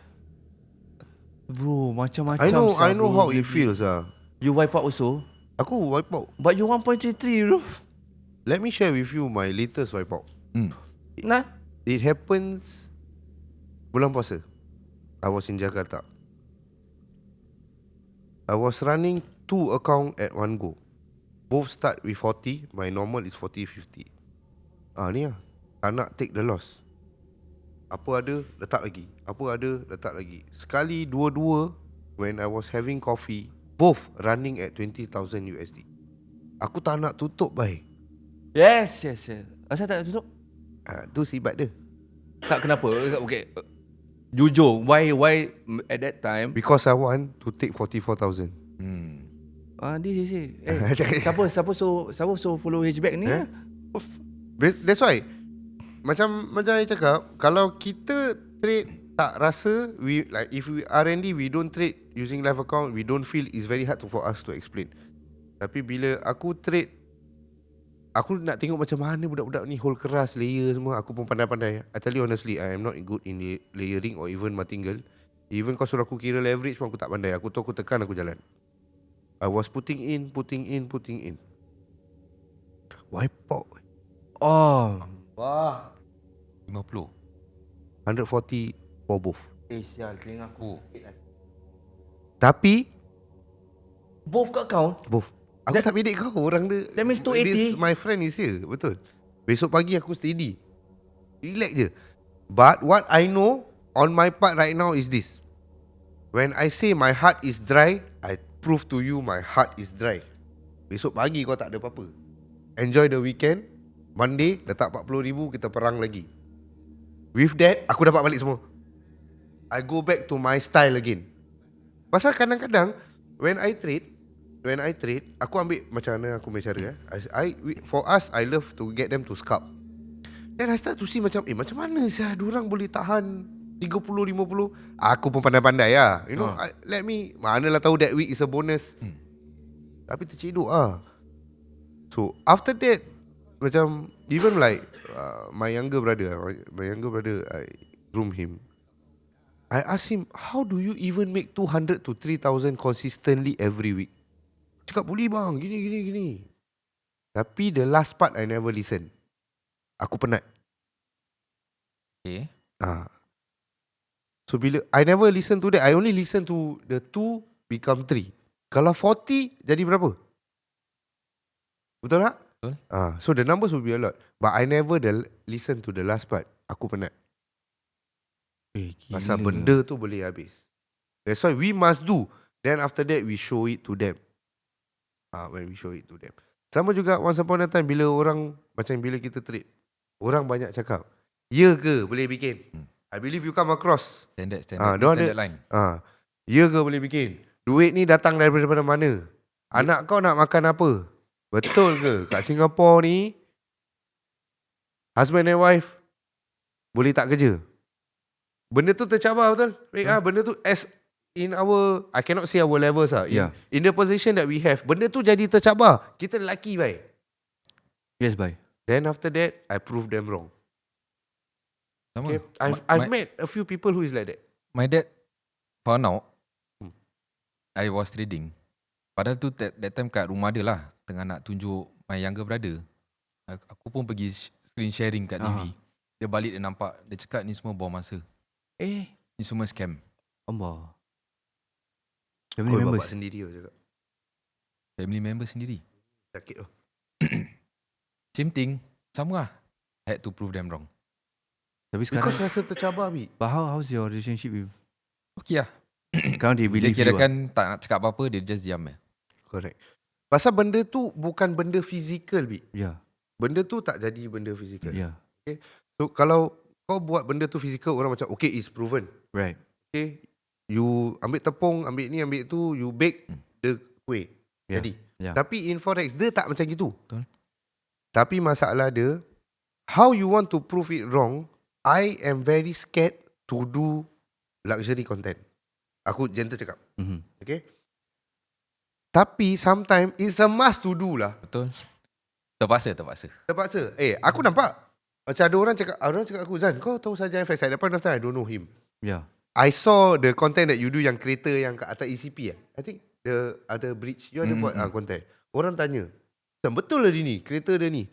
Bro, macam-macam. I know how it feels ah. You wipe out also, Aku wipe out. but you 1.33 bro. Let me share with you my latest wipe out. Nah. It happens bulan puasa. I was in Jakarta. I was running 2 account at one go. Both start with 40. My normal is 40-50. Ni lah. Tak nak take the loss. Apa ada, letak lagi. Apa ada, letak lagi. Sekali dua-dua, when I was having coffee, both running at 20,000 USD. Aku tak nak tutup, bhai. Yes. Asal tak nak tutup? Tu sifat dia. Tak, kenapa? Okay. Jujur, why at that time? Because I want to take 44,000. This is it. Siapa so follow hatchback ni? That's why Macam saya cakap, kalau kita trade tak rasa, we like if we R&D we don't trade using live account, we don't feel it's very hard for us to explain. Tapi bila aku trade, aku nak tengok macam mana budak-budak ni hold keras, layer semua. Aku pun pandai-pandai. I tell you honestly, I am not good in layering or even martingale. Even kau suruh aku kira leverage pun aku tak pandai. Aku tahu aku tekan, aku jalan. I was putting in. Wipe out. Wah. 50. 140 for both. Sial, telinga aku. Tapi Both kat account? both. Aku tak bedek kau. Orang dia, That means 280. My friend is here. Betul. Besok pagi aku steady. Relax je. But what I know on my part right now is this. When I say my heart is dry, I prove to you my heart is dry. Besok pagi kau tak ada apa-apa. Enjoy the weekend. Monday letak 40,000, kita perang lagi. With that, aku dapat balik semua. I go back to my style again. Pasal kadang-kadang when I trade, aku ambil macam mana aku punya cara. For us, I love to get them to scalp. Then I start to see macam, macam mana diorang boleh tahan 30, 50. Aku pun pandai-pandai lah. You know, let me, manalah tahu that week is a bonus. Tapi terceduk lah. So, after that, macam, even like, my younger brother, I groom him. I ask him, how do you even make 200 to 3,000 consistently every week? Cakap, boleh bang, gini. Tapi the last part, I never listen. Aku penat. Okay. So bila I never listen to that, I only listen to the 2 become 3. Kalau 40 jadi berapa? Betul tak? Betul. So the numbers will be a lot. But I never listen to the last part. Aku penat. Pasal benda tu boleh habis. That's why we must do. Then after that we show it to them. When we show it to them. Sama juga once upon a time bila orang, macam bila kita trade, orang banyak cakap, ya ke boleh bikin? I believe you come across. Standard line. Ya ke boleh bikin? Duit ni datang daripada mana? Anak kau nak makan apa? Betul ke? Kat Singapore ni, husband and wife boleh tak kerja. Benda tu tercabar betul. Benda tu as in our, I cannot say our levels lah. Yeah. In the position that we have, benda tu jadi tercabar. Kita lelaki bhai. Yes, bye. Then after that, I prove them wrong. Sama. Okay? I've met a few people who is like that. My dad found out I was trading. Padahal tu that time kat rumah dia lah, tengah nak tunjuk my younger brother. Aku pun pergi screen sharing kat TV. Dia balik, dia nampak, dia cakap ni semua buang masa. Ni semua scam. Allah. Kau Family bapak members. sendiri lah cakap. Family member sendiri. Sakit tu. Same thing, sama lah. I had to prove them wrong. Tapi Because sekarang, rasa tercabar Bi. but how's your relationship with? Okay lah. Sekarang dia Dia believe you kira lah. kan tak nak cakap apa-apa, dia just diam je. Correct. Pasal benda tu bukan benda fizikal Bi. Yeah, Benda tu tak jadi benda fizikal. yeah. So kalau kau buat benda tu fizikal, orang macam okay, it's proven. Right. Okay, you ambil tepung, ambil ni, ambil tu, you bake the kuih. Yeah. Jadi. Yeah. Tapi in forex dia tak macam gitu. Betul. Tapi masalah dia, how you want to prove it wrong, I am very scared to do luxury content. Aku gentle cakap. Mm-hmm. Okay. Tapi sometimes it's a must to do lah. Betul. Terpaksa. Terpaksa. Aku nampak. Macam ada orang cakap aku, Zan, kau tahu saja FX. At that point of time, I don't know him. Yeah. I saw the content that you do yang kereta yang kat atas ECP lah. I think ada bridge. You ada buat content. Orang tanya, betul lah dia ni, kereta dia ni.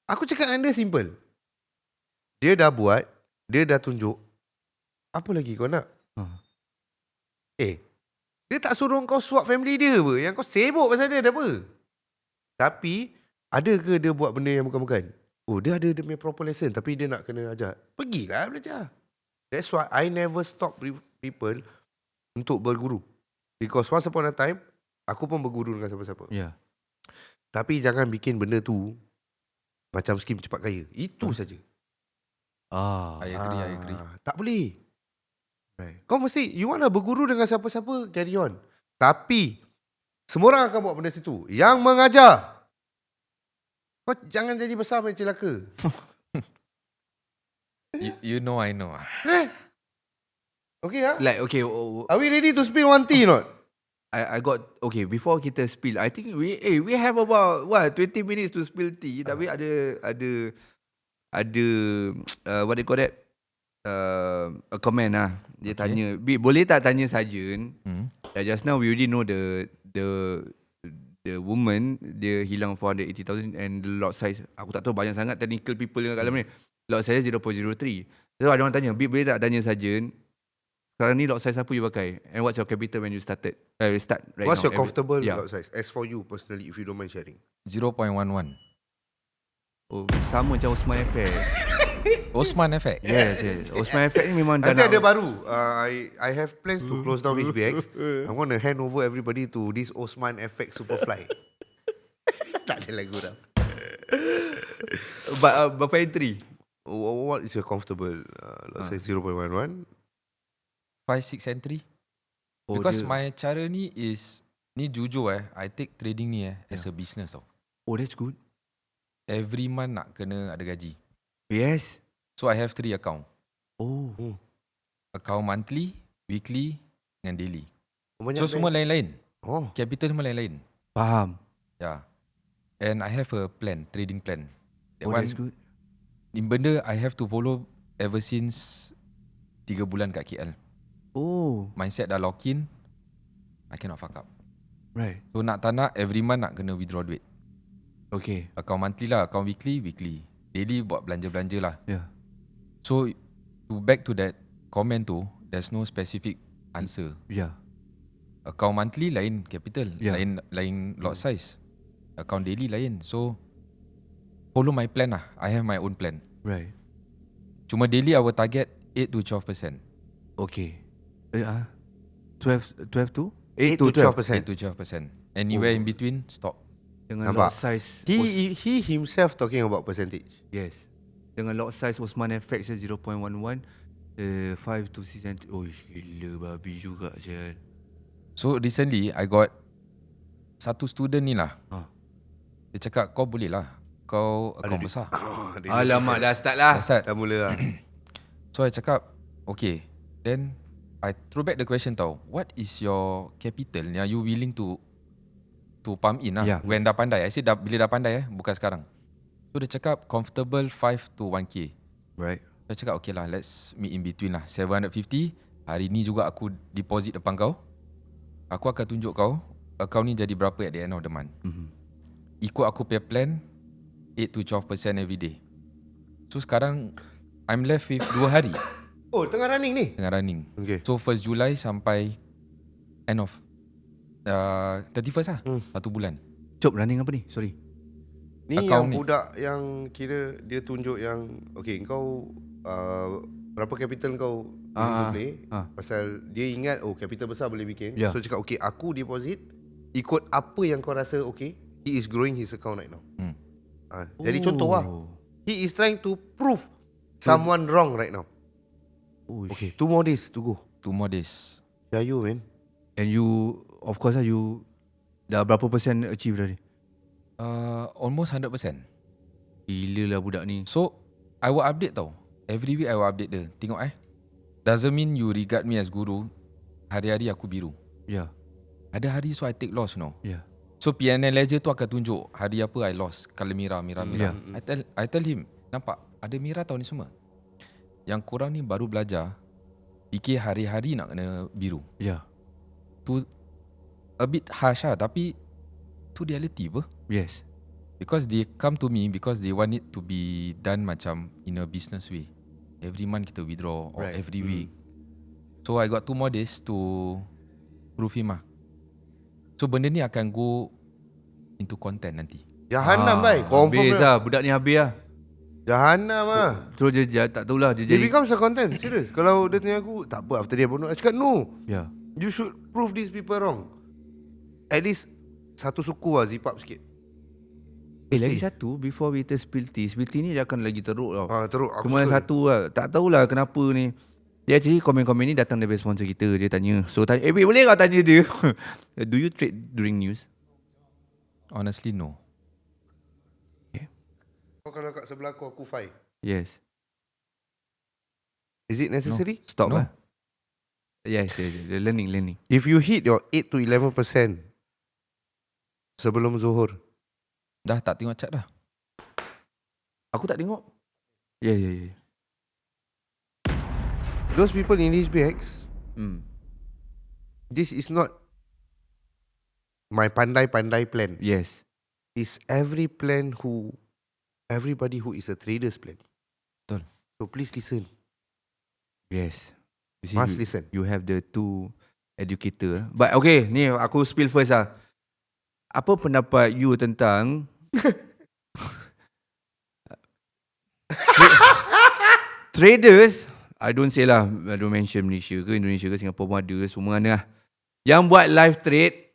Aku cakap dengan dia simple. Dia dah buat, dia dah tunjuk. Apa lagi kau nak? Dia tak suruh kau swap family dia apa. Yang kau sibuk pasal dia ada apa? Tapi, ada ke dia buat benda yang bukan-bukan? Oh, dia ada dia punya proper lesson tapi dia nak kena ajar. Pergilah belajar. That's why I never stop people untuk berguru. Because once upon a time, aku pun berguru dengan siapa-siapa. Yeah. Tapi jangan bikin benda tu macam skim cepat kaya. Itu saja. I agree. Tak boleh. Right. Kau mesti, you want berguru dengan siapa-siapa, carry on. Tapi, semua orang akan buat benda situ. Yang mengajar, kau jangan jadi besar main celaka. You know, I know. Okay, ha? Like, okay, Are we ready to spill one tea or not? I got, okay, before kita spill, I think we have about, 20 minutes to spill tea. Tapi ada, what they call that? A comment lah. Dia tanya, boleh tak tanya Sarjan? Just now we already know the woman, dia hilang 480,000 and the lot size, aku tak tahu banyak sangat technical people yang kat dalam ni. Lot size 0.03. So ada orang tanya, boleh tak tanya Sarjan, sekarang ni lot size apa you pakai? And what's your capital when you start right What's now? your comfortable Yeah. lot size? As for you personally, if you don't mind sharing. 0.11. Oh, sama macam Osman FX. Osman Effect. Yes. Osman FX ni memang dah Nanti ada nak, baru. I have plans to close down HBX. I'm going to hand over everybody to this Osman FX Superfly. Tak ada lagu dah. berapa entry? What is your comfortable? Let's say 0.11. 5-6 entry. Oh, Because dia- my cara ni is, ni jujur I take trading ni as a business tau. Oh, that's good. Every month nak kena ada gaji. Yes. So I have 3 account. Oh. Account monthly, weekly dengan daily. Banyak So semua lain-lain. Oh. Capital semua lain-lain. Faham. Yeah. And I have a plan, trading plan. That Oh, one, that's good. ni benda I have to follow ever since 3 bulan kat KL. Oh, Mindset dah lock in, I cannot fuck up. right. So nak tak nak, every month nak kena withdraw duit. Okay. Account monthly lah, account weekly. Daily buat belanja-belanja lah. Yeah. So, back to that comment tu, there's no specific answer. Yeah. Account monthly lain capital, Yeah. lain lot size. Account daily lain. So, follow my plan lah. I have my own plan. Right. Cuma daily our target 8 to 12%. Okay. 12 to 8 to 8 12%. to 12%. Anywhere in between, stop. Dengan Nampak? lot size. He himself talking about percentage. Yes. Dengan lot size Osman FX 0.11, 5 to 6 cm. Oh, gila babi juga je. So, recently, I got satu student ni lah. Ah. Dia cakap, kau boleh lah. kau account besar. Alamak, dah start lah. Start. Dah mula lah. So I cakap, okay. Then I throw back the question tau. What is your capital yang you willing to pump in lah Yeah. when dah pandai. I say bila dah pandai bukan sekarang. So dia cakap comfortable 5 to 1k. Right. Saya cakap okay lah, let's meet in between lah. 750, hari ni juga aku deposit depan kau. Aku akan tunjuk kau account ni jadi berapa at the end of the month. Ikut aku pay plan 8 to 12% every day. So sekarang I'm left with 2 hari Oh, tengah running ni? tengah running. Okay. So 1st July sampai end of 31st lah, 1 bulan. Cop, running apa ni? Sorry. Ni Account yang ni. budak yang kira dia tunjuk yang okay, kau berapa capital kau boleh play pasal dia ingat oh capital besar boleh bikin. Yeah. So cakap okay, aku deposit ikut apa yang kau rasa okay. He is growing his account right now. Jadi contoh lah. He is trying to prove someone wrong right now. Oh, Okay, 2 more days to go. 2 more days. Yeah, you man. And you, of course lah, you dah berapa persen achieve dah ni? Almost 100%. Gila lah budak ni. So I will update tau. Every week I will update dia. Tengok doesn't mean you regard me as guru. Hari-hari aku biru. Ya, Ada hari so I take loss ya. So PNL ledger tu akan tunjuk hari apa I lost. Kalau merah. Yeah. I tell him, nampak ada merah tau ni semua. Yang korang ni baru belajar, fikir hari-hari nak kena biru. Ya, Tu a bit harsh lah, tapi tu reality apa. yes. Because they come to me because they want it to be done macam in a business way. Every month kita withdraw or Right. every week. So I got 2 more days to prove him lah. So benda ni akan go into content nanti. Jahanam bhai, confirm Habis lah. lah, budak ni habis lah. Jahanam lah. Terus dia tak tahulah, dia Dia jadi. becomes a content, serious. Kalau dia tanya aku, tak apa after dia bonus. I cakap no. Ya. You should prove these people wrong. At least satu suku lah zip up sikit. Lagi satu, before we spill tea ni dia akan lagi teruk tau. Teruk aku Cuma yang suka. satu lah, tak tahulah kenapa ni. Dia actually komen-komen ni datang dari sponsor kita. Dia tanya, so tanya, boleh kau tanya dia? Do you trade during news? Honestly no. Kau kalau kat sebelah aku fight. Yes. Is it necessary? Stop No. lah. Yes. Learning. If you hit your 8 to 11% sebelum Zuhur, Dah tak tengok chat dah. Aku tak tengok. Ya. those people in these bags, this is not my pandai-pandai plan. Yes. It's everybody who is a trader's plan. Betul. So please listen. Yes. You see, Must you, listen. You have the two educator. But okay, ni aku spill first lah. Apa pendapat you tentang traders? I don't say lah, I don't mention Malaysia ke Indonesia ke Singapore pun ada, semua ada lah. Yang buat live trade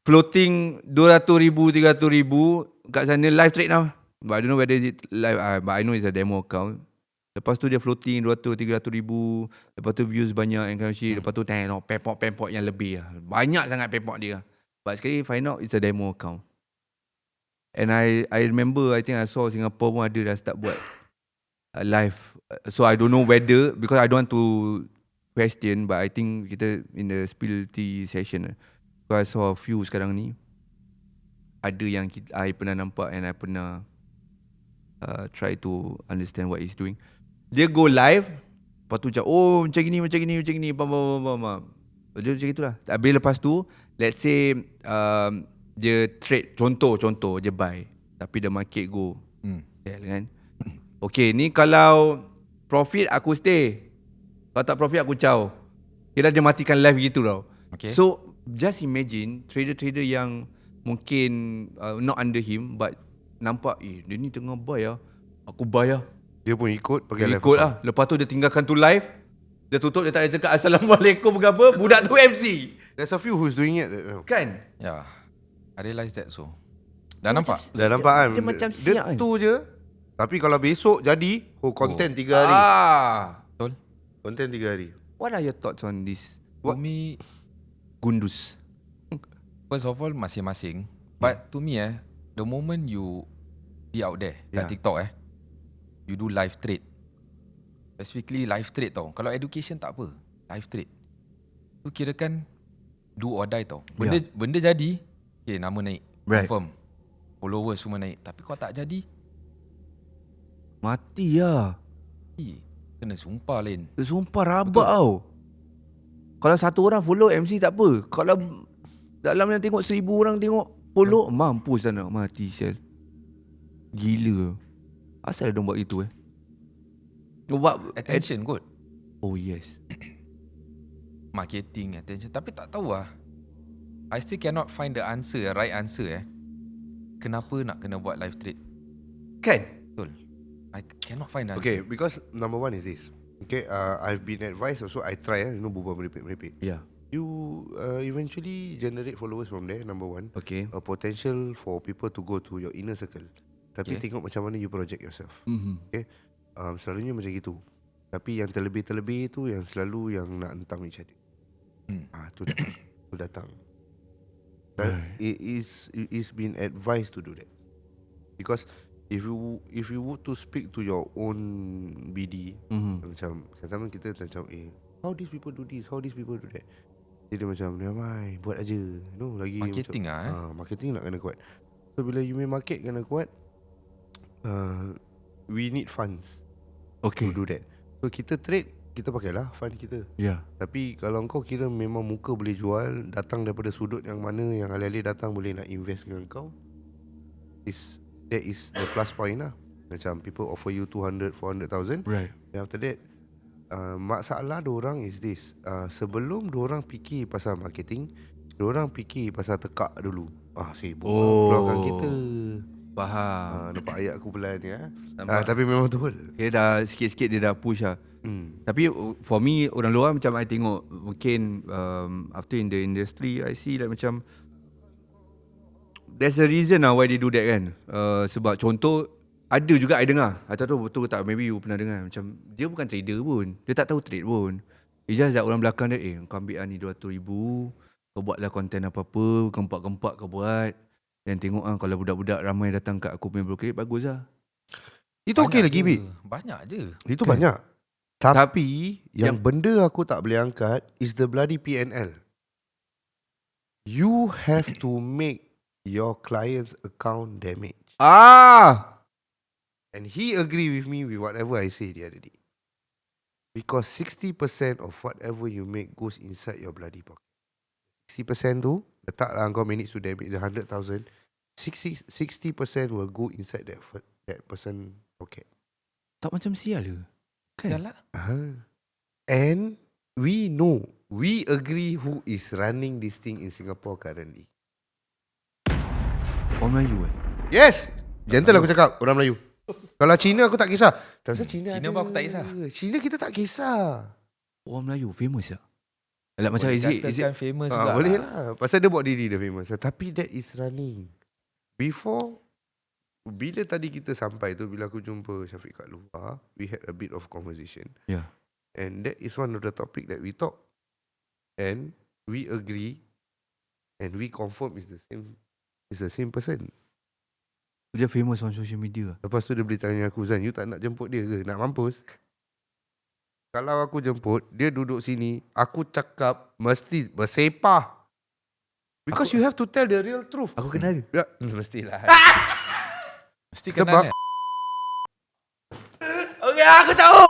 floating 200,000, 300,000 kat sana live trade now. But I don't know whether is it live, but I know it's a demo account. Lepas tu dia floating 200, 300,000. Lepas tu views banyak and kind of shit. Lepas tu tengok pempok yang lebih lah. Banyak sangat pempok dia. But sekali find out it's a demo account. And I remember, I think I saw Singapore pun ada dah start buat live. So I don't know whether, because I don't want to question, but I think kita in the spill tea session. So I saw a few sekarang ni. Ada yang I pernah nampak and I pernah try to understand what he's doing. Dia go live, lepas tu macam, oh macam gini, bam. Dia macam itulah. Habis lepas tu, let's say dia trade, contoh dia buy, tapi the market go sell kan. Okay, ni kalau profit aku stay, kalau tak profit aku caw. Kira dia matikan live gitu tau. Okay. So just imagine trader-trader yang mungkin not under him but nampak dia ni tengah buy lah, aku buy lah. Dia pun ikut pakai Dia live ikut account. lah. Lepas tu dia tinggalkan tu live, dia tutup, dia tak ada cakap Assalamualaikum ke apa. Budak tu MC. There's a few who's doing it right now. Kan? Yeah, I realise that so. Dah nampak? Dah nampak kan? Dia macam Dia siap kan? tu je. Tapi kalau besok jadi, content 3 hari. Betul? Content 3 hari. What are your thoughts on this To me, gundus? first of all masing-masing. But to me the moment you be out there Yeah. kat TikTok you do live trade. Specifically live trade tau. Kalau education tak apa, live trade. Tu kira kan do or die tau. Benda jadi, okay, nama naik. Right. Confirm. Followers semua naik. Tapi kau tak jadi, Mati lah. kena sumpah lain. Dia sumpah rabak tau. Kalau satu orang follow MC tak apa. Kalau dalam yang tengok 1,000 orang tengok follow, mampus dah nak mati sial. Gila. Asal dia buat itu Buat Attention kot. Oh yes. Marketing, attention. Tapi tak tahu lah. I still cannot find the answer, right answer Kenapa nak kena buat live trade? Kan? Betul. I cannot find the answer. Okay, because number one is this. Okay, I've been advised also. I try, berbual merepek-merepek. Yeah. You eventually generate followers from there. Number one. Okay. A potential for people to go to your inner circle. Tapi Okay. tengok macam mana you project yourself. Mm-hmm. Okay. Selalunya macam gitu. Tapi yang terlebih-terlebih tu yang selalu yang nak hentam each other. Tu datang. Tu datang. It is been advised to do that. Because if you would to speak to your own BD, macam sometimes kita macam how these people do this, how these people do that. Jadi macam ramai buat aja. No, lagi Marketing macam, marketing nak kena kuat. So bila you main market kena kuat, we need funds Okay. to do that. So kita trade, kita pakailah fund kita. Yeah. Tapi kalau kau kira memang muka boleh jual, datang daripada sudut yang mana yang alih-alih datang boleh nak invest dengan kau, that is the plus point lah. Macam people offer you 200, 400,000. Right. Then after that, masalah diorang is this. Sebelum diorang fikir pasal marketing, diorang fikir pasal tekak dulu. Sibuk keluarkan kita. Faham. Nampak ayat aku pelan ya. Nampak. Tapi memang betul. Dia dah sikit-sikit dia dah push lah. Tapi for me, orang luar macam I tengok mungkin after in the industry, I see like macam there's a reason lah why they do that kan. Sebab contoh, ada juga I dengar, I tak tahu betul ke tak, maybe you pernah dengar, macam dia bukan trader pun, dia tak tahu trade pun. It's just that orang belakang dia, kau ambil ni 200,000, kau buatlah konten apa-apa, gempak-gempak kau buat. Dan tengok kalau budak-budak ramai datang kat aku punya brokerage, bagus lah. Itu okey lagi, Bi. Banyak je. Itu banyak. Tapi yang benda aku tak boleh angkat is the bloody PNL. You have to make your client's account damage. And he agree with me with whatever I say the other day. Because 60% of whatever you make goes inside your bloody pocket. 60% tu, letaklah kau manage to damage the 100,000. 60% will go inside that person pocket. Tak macam sial ke? Kan? Yalah. And we know, we agree who is running this thing in Singapore currently. Orang Melayu Yes, gentle aku cakap orang Melayu. Kalau Cina aku tak kisah. Tak usah Cina. Cina pun aku tak kisah. Cina kita tak kisah. Orang Melayu famous tak? Alah macam is it Katakan famous juga. Boleh lah. Pasal dia buat diri dia famous. Tapi that is running. Before, bila tadi kita sampai tu, bila aku jumpa Syafiq kat luar, we had a bit of conversation. Yeah. And that is one of the topic that we talk. And we agree. And we confirm is the same person. Dia famous on social media. Lepas tu dia boleh tanya aku, Zan, you tak nak jemput dia ke? Nak mampus? Kalau aku jemput, dia duduk sini, aku cakap mesti bersepah. Because you have to tell the real truth. Aku kenal dia. Ya, Mestilah. Mesti Sebab- kenal. Okay, aku tahu.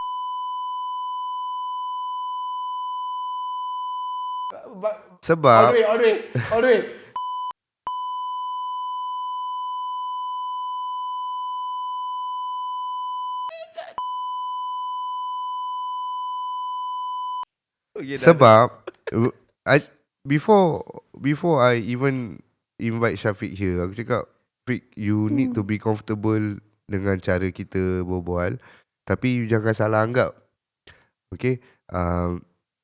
sebab All the way. Okay, sebab before I even invite Syafiq here, aku cakap, Fik, you need to be comfortable dengan cara kita berbual. Tapi you jangan salah anggap. Okay,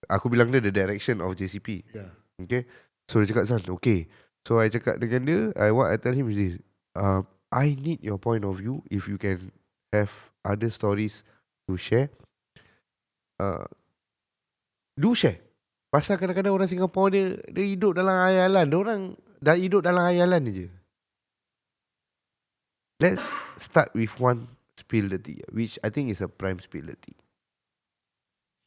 aku bilang dia the direction of JCP. Yeah. Okay, so dia cakap, Zan, okay. So I cakap dengan dia, what I tell him is this, I need your point of view. If you can have other stories to share, do share. Pasal kadang-kadang orang Singapura dia hidup dalam hayalan. Dia orang dah hidup dalam hayalan je. Let's start with one spill the tea, which I think is a prime spill the tea.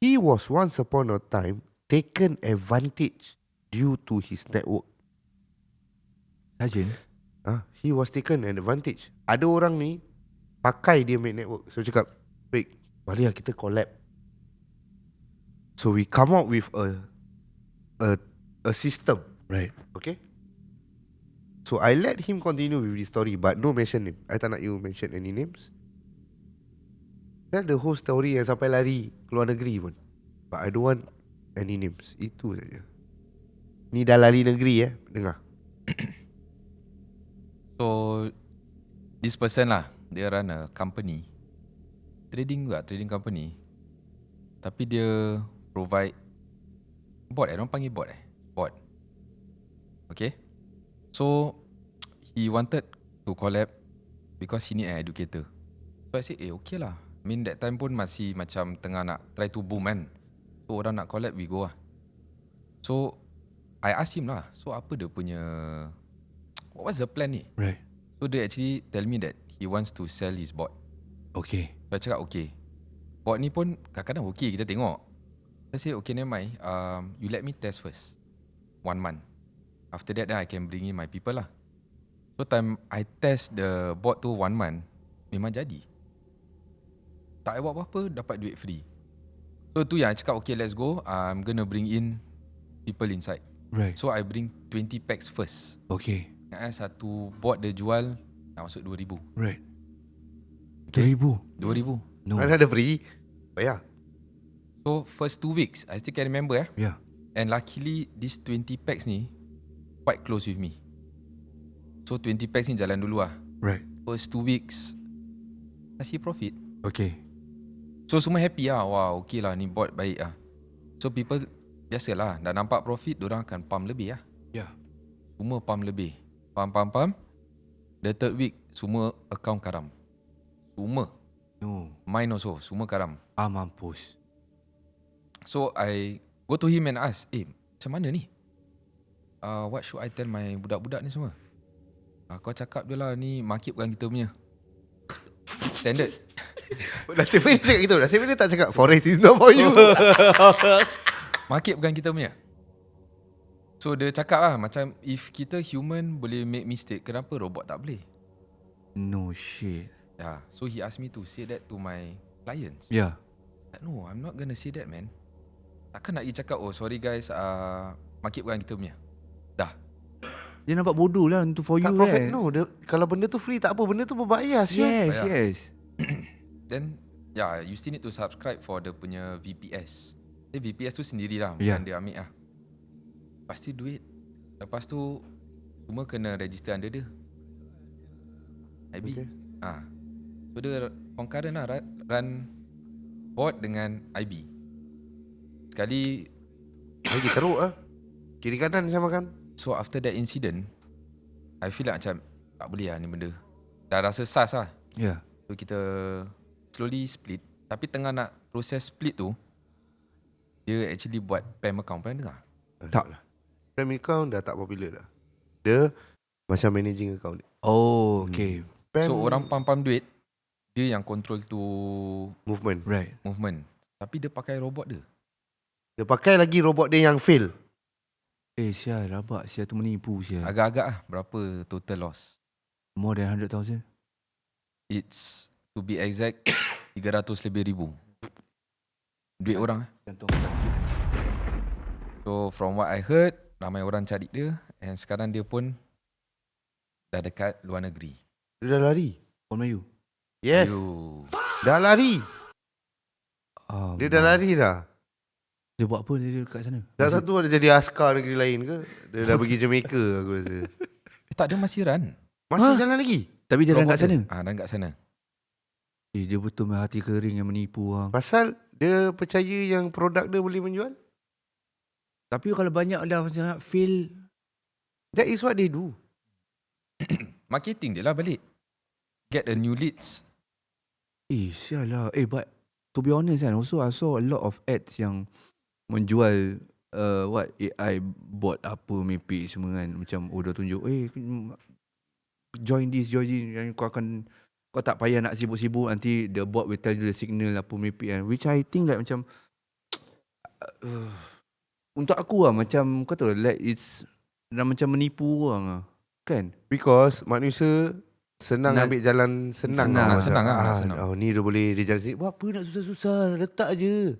He was once upon a time taken advantage due to his network. Sajen. He was taken an advantage. Ada orang ni pakai dia main network. So cakap, baik, mari lah kita collab. So we come out with a system. Right. Okay. So I let him continue with the story, but no mention name. I tak nak you mention any names. Tell the whole story yang sampai lari keluar negeri pun. But I don't want any names. Itu saja. Ni dah lari negeri dengar. So this person lah, dia run a company, trading company. Tapi dia provide bot, orang panggil bot bot. Okay. So he wanted to collab because he need an educator. So I said, okay lah. I mean that time pun masih macam tengah nak try to boom kan. So orang nak collab, we go lah. So I ask him lah, so apa dia punya, what's the plan ni? Right. So they actually tell me that he wants to sell his bot. Okay. So I cakap okay. Bot ni pun kadang-kadang okay, kita tengok. I say okay, never mind, you let me test first 1 month. After that then I can bring in my people lah. So time I test the bot tu 1 month, memang jadi. Tak buat apa-apa, dapat duit free. So tu yang I cakap okay, let's go, I'm gonna bring in people inside. Right. So I bring 20 packs first. Okay. Satu bot dia jual nak masuk 2,000. Right. Okay. 2,000? 2,000. No. Mana ada free? Bayar. So first 2 weeks I still can remember Yeah. And luckily these 20 packs ni quite close with me. So 20 packs ni jalan dulu lah. Right. First 2 weeks kasih profit. Okay. So semua happy lah. Wow, okay lah, ni bot baik lah. So people biasalah, dah nampak profit, diorang akan pump lebih lah. Yeah. Semua pump lebih. Pump. The third week semua account karam. Semua. No. Mine also, semua karam. Mampus. So I go to him and ask, macam mana ni? What should I tell my budak-budak ni semua? Kau cakap je lah, ni market bukan kita punya. Standard. Nasib baik dia cakap gitu. Nasib baik dia tak cakap Forex is not for you. Market bukan kita punya. So dia cakap lah, macam if kita human boleh make mistake, kenapa robot tak boleh? No shit. Yeah. So he asked me to say that to my clients. Yeah. No, I'm not gonna say that, man. Takkan nak pergi cakap, oh sorry guys, market bukan kita punya. Dah. Dia nampak bodoh lah untuk for Tak you profit kan. no. Kalau benda tu free tak apa. Benda tu berbayar sial. Yes, Bayar. yes. Then you still need to subscribe for the punya VPS. VPS tu sendirilah, bukan Yeah. dia ambil lah. Pasti duit. Lepas tu semua kena register under dia. IB. Okay. So dia concurrent lah, run bot dengan IB. Sekali. Lagi teruk lah. Kiri kanan sama kan. So after that incident, I feel like macam tak boleh lah ni benda. Dah rasa sas lah. Yeah. So kita slowly split. Tapi tengah nak proses split tu, dia actually buat PAM account. Pernah dengar? Tak. Prime account dah tak popular dah. Dia macam managing account. Oh, okay. So orang pam-pam duit, dia yang control tu movement. Right. movement. Tapi dia pakai robot dia. Dia pakai lagi robot dia yang fail. Sial, rabak. Sial tu menipu sial. Agak-agak lah berapa total loss. More than 100,000? It's, to be exact, 300 lebih ribu. Duit orang. Jantung sakit. So from what I heard, ramai orang cari dia. And sekarang dia pun dah dekat luar negeri. Dia dah lari. On Melayu? Yes. Yo. Dah lari. Oh, Dia dah lari dah. Dia buat apa dia dekat sana? Dah satu ada jadi askar negeri lain ke? Dia dah pergi Jamaica aku rasa. Tak, dia masih run. Masih jalan lagi? Tapi dia dah Robot kat sana? Dah kat sana. Dia betul hati kering yang menipu orang. Pasal dia percaya yang produk dia boleh menjual. Tapi kalau banyak dah macam fail. That is what they do. Marketing je lah balik. Get a new leads. Sial lah. But to be honest kan, also I saw a lot of ads yang menjual AI bot apa mepek semua kan. Macam dah tunjuk join this, and kau tak payah nak sibuk-sibuk, nanti the bot will tell you the signal apa meripik kan. Which I think like macam untuk aku lah macam kau tahu like it's dah macam menipu orang lah. Kan? Because manusia senang Nak- ambil jalan senang. senang. Macam, Senang lah, senang. Oh ni dia boleh dia jalan sini. Buat apa nak susah-susah, letak je.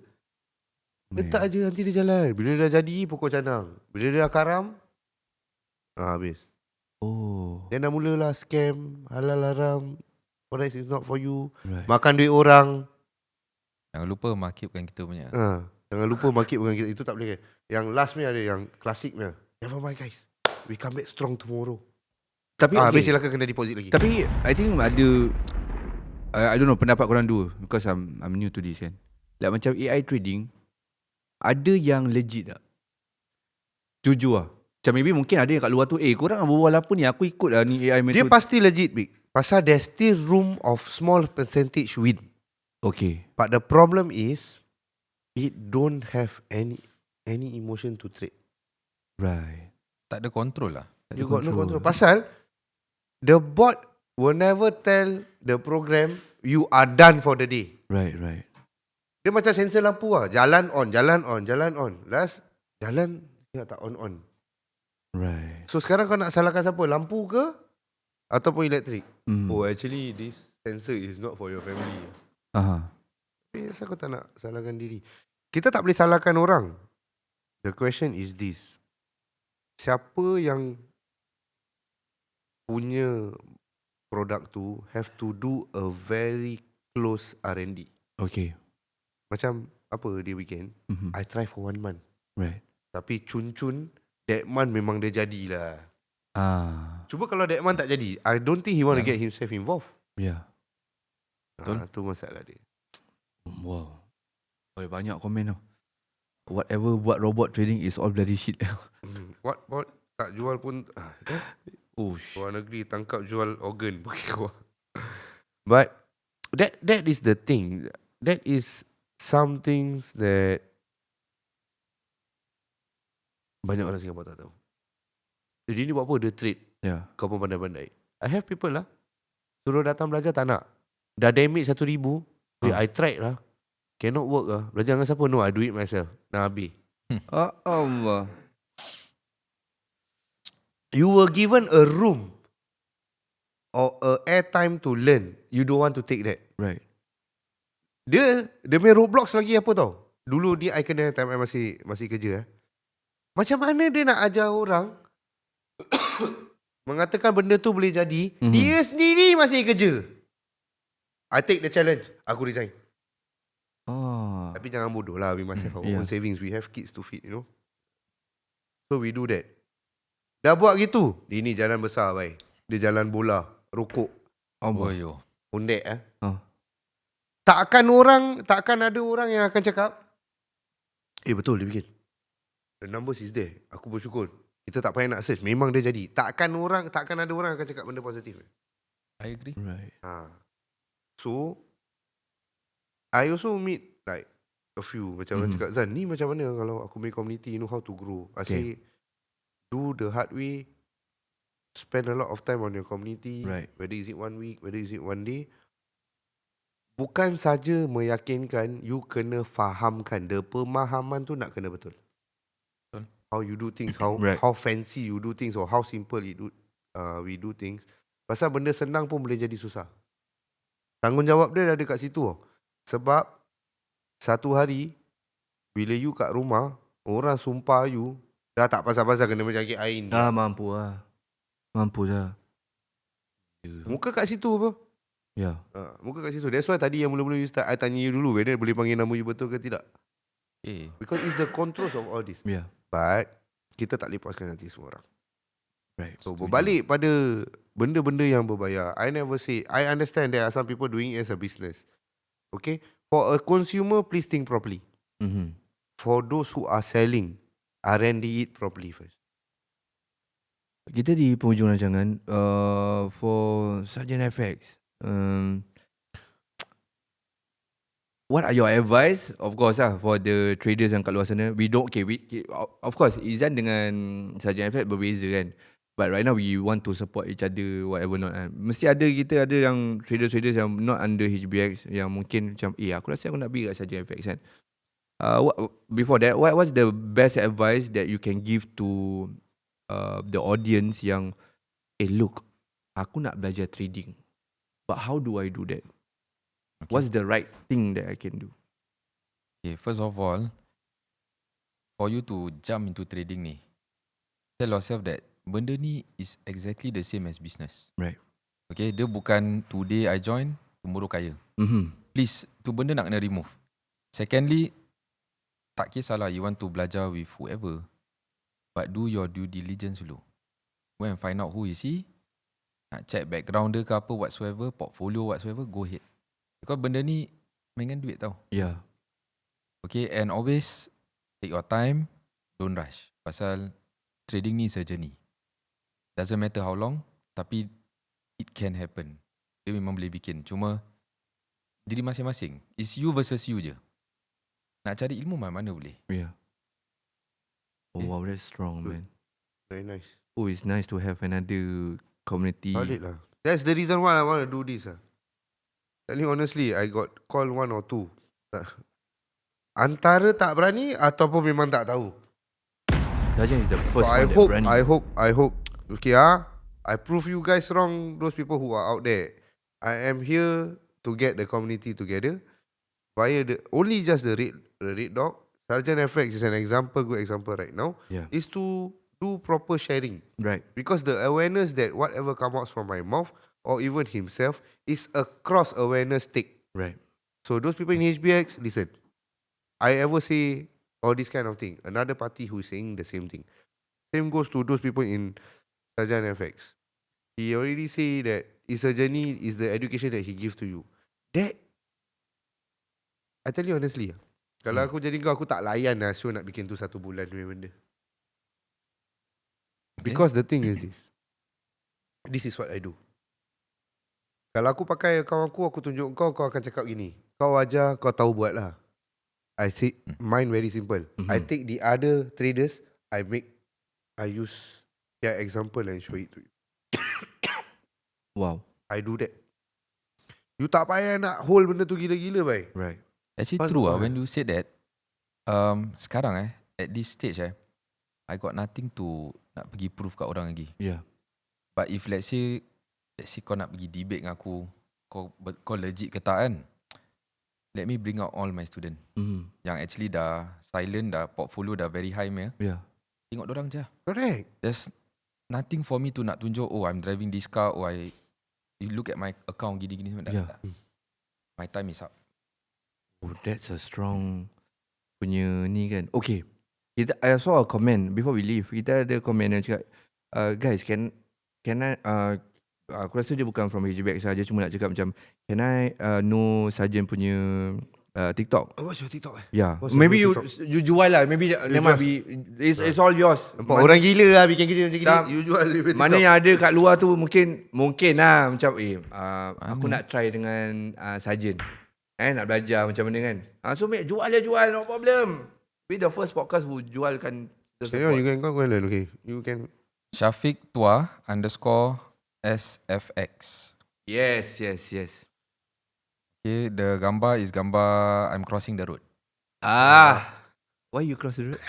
Letak je nanti dia jalan. Bila dia dah jadi pokok canang. Bila dia dah karam, habis. Oh. Then dah mulalah scam, halal haram, forex is not for you. Right. Makan duit orang. Jangan lupa marketkan kita punya. Jangan lupa market bukan kita. Itu tak boleh kan. Yang last punya ada, yang klasik punya. Never mind guys. We come back strong tomorrow. Tapi Habis okay. silakan kena deposit lagi. Tapi I think ada I don't know pendapat korang dua because I'm new to this kan. Like macam AI trading ada yang legit tak? Jujur lah. Macam maybe mungkin ada yang kat luar tu korang berbual apa ni, aku ikut lah ni AI Dia method. pasti legit big. Pasal there's still room of small percentage win. Okay. But the problem is it don't have any emotion to trade. Right. Tak ada control lah. You got no control. Pasal the bot will never tell the program you are done for the day. Right. Dia macam sensor lampu lah. Jalan on. Last, jalan dia tak on. Right. So sekarang kau nak salahkan siapa? Lampu ke? Ataupun elektrik? Mm. Oh actually this sensor is not for your family. Aha. Tapi asal kau tak nak salahkan diri? Kita tak boleh salahkan orang. The question is this. Siapa yang punya produk tu have to do a very close R&D. Okay. Macam apa dia weekend? Mm-hmm. I try for 1 month. Right. Tapi cun-cun that month memang dia jadilah. Cuba kalau that month tak jadi, I don't think he want to get himself involved. Yeah. Tu masalah dia. Wow. Banyak komen tu. Whatever buat robot trading is all bloody shit. What tak jual pun Oh luar negeri tangkap jual organ bagi keluar. But that is the thing. That is some things that banyak orang Singapore tak tahu. Jadi ni buat apa dia trade? Yeah. Kau pun pandai-pandai. I have people lah. Suruh datang belajar tak nak. Dah damage 1,000. I tried lah. Cannot work lah. Belajar dengan siapa? No, I do it myself. Nah habis. Allah. You were given a room or a airtime to learn. You don't want to take that. Right. Dia main Roblox lagi apa tau. Dulu dia I kena time I masih kerja. Macam mana dia nak ajar orang mengatakan benda tu boleh jadi, dia sendiri masih kerja. I take the challenge. Aku resign. Tapi jangan bodoh lah. We must have our own savings. We have kids to feed, you know. So we do that. Dah buat gitu. Ini jalan besar, bhai. Dia jalan bola, rokok, Yo. ondek. Takkan ada orang yang akan cakap, betul dia bikin. The numbers is there. Aku bersyukur. Kita tak payah nak search. Memang dia jadi. Takkan ada orang akan cakap benda positif. I agree. Right. So I also meet like a few. Macam orang cakap, Zan, ni macam mana kalau aku make community, you know how to grow. I say, do the hard way. Spend a lot of time on your community. Right. Whether is it 1 week, whether is it 1 day. Bukan saja meyakinkan, you kena fahamkan. The pemahaman tu nak kena betul. How you do things, how fancy you do things, or how simple we do things. Pasal benda senang pun boleh jadi susah. Tanggungjawab dia dah ada kat situ. Sebab satu hari bila you kat rumah, orang sumpah you, dah tak pasal-pasal kena menjangkit air ni. Mampu lah. Mampu lah. Muka kat situ apa? Ya. Muka kat situ. That's why tadi yang mula-mula you start, I tanya you dulu whether boleh panggil nama you betul ke tidak. Because it's the controls of all this. Yeah. But kita tak lepaskan nanti semua orang. Right. So berbalik pada benda-benda yang berbayar. I never say, I understand there are some people doing it as a business. Okay? For a consumer, please think properly. Mm-hmm. For those who are selling, R&D it properly first. Kita di penghujung rancangan. For Sarjan FX, what are your advice? Of course for the traders yang kat luar sana. We don't, of course Izan dengan Sarjan FX berbeza kan. But right now we want to support each other, whatever not. Mesti kita ada yang traders yang not under HBX yang mungkin macam, aku rasa aku nak beli kat Saja FX kan. Before that, what's the best advice that you can give to the audience yang, look, aku nak belajar trading, but how do I do that? Okay. What's the right thing that I can do? Okay, first of all, for you to jump into trading ni, tell yourself that benda ni is exactly the same as business. Right. Okay, dia bukan today I join, tomorrow kaya. Please, tu benda nak kena remove. Secondly, tak kisahlah you want to belajar with whoever, but do your due diligence dulu. Go and find out who is he, nak check background dia ke apa whatsoever, portfolio whatsoever, go ahead. Because benda ni mainkan duit tau. Yeah. Okay, and always take your time, don't rush. Pasal trading ni is a journey. Doesn't matter how long, tapi it can happen. Dia memang boleh bikin. Cuma diri masing-masing. It's you versus you je. Nak cari ilmu mana boleh. Yeah. Oh wow, that's strong, man. Very nice. Oh, it's nice to have another community. Solid lah. That's the reason why I want to do this lah. Tell you honestly, I got call 1 or 2. Antara tak berani ataupun memang tak tahu. Saja is the first So I one that hope, berani. I hope. Okay I prove you guys wrong, those people who are out there. I am here to get the community together via only just the red dog. Sergeant FX is an example, good example right now. Yeah. Is to do proper sharing. Right. Because the awareness that whatever comes out from my mouth or even himself is a cross awareness take. Right. So those people in HBX, listen. I ever say all this kind of thing, another party who is saying the same thing. Same goes to those people in Sergeant FX. He already say that it's a journey, is the education that he gives to you. That, I tell you honestly, kalau aku jadi kau, aku tak layan lah so nak bikin tu 1 bulan punya benda. Because the thing is this is what I do. Kalau aku pakai akaun aku tunjuk kau akan cakap gini. Kau ajar, kau tahu buat lah. I say, mine very simple. I take the other traders, I use their example and show it to you. Wow. I do that. You tak payah nak hold benda tu gila-gila, bhai. Right. Actually Fast true forward. when you said that. Sekarang at this stage I got nothing to nak pergi prove kat orang lagi. Yeah. But if let's say kau nak pergi debate dengan aku, kau legit ke tak kan? Let me bring out all my student yang actually dah silent, dah portfolio dah very high punya. Yeah. Tengok dorang je. Correct. There's nothing for me to nak tunjuk, I'm driving this car, you look at my account gini-gini. Yeah. My time is up. Oh, that's a strong punya ni kan. Okay. I saw a comment before we leave. Kita ada comment yang cakap, guys, can I aku rasa dia bukan from HBX saja, cuma nak cakap macam, can I know Sarjan punya TikTok? What's your TikTok? Yeah. What's your Maybe TikTok? you jual lah. Maybe there might be it's all yours. Nampak orang gila lah bikin kerja macam gini. Tak, You jual lebih mana TikTok. yang ada kat luar tu mungkin lah macam aku nak try dengan Sarjan. Nak belajar macam mana kan. So mate, jual, no problem. We the first podcast who jualkan the Carry on, you support. can go and learn, okay? You can. Syafiq Tua _SFX. Yes. Okay, the gambar is gambar I'm crossing the road. Why you cross the road?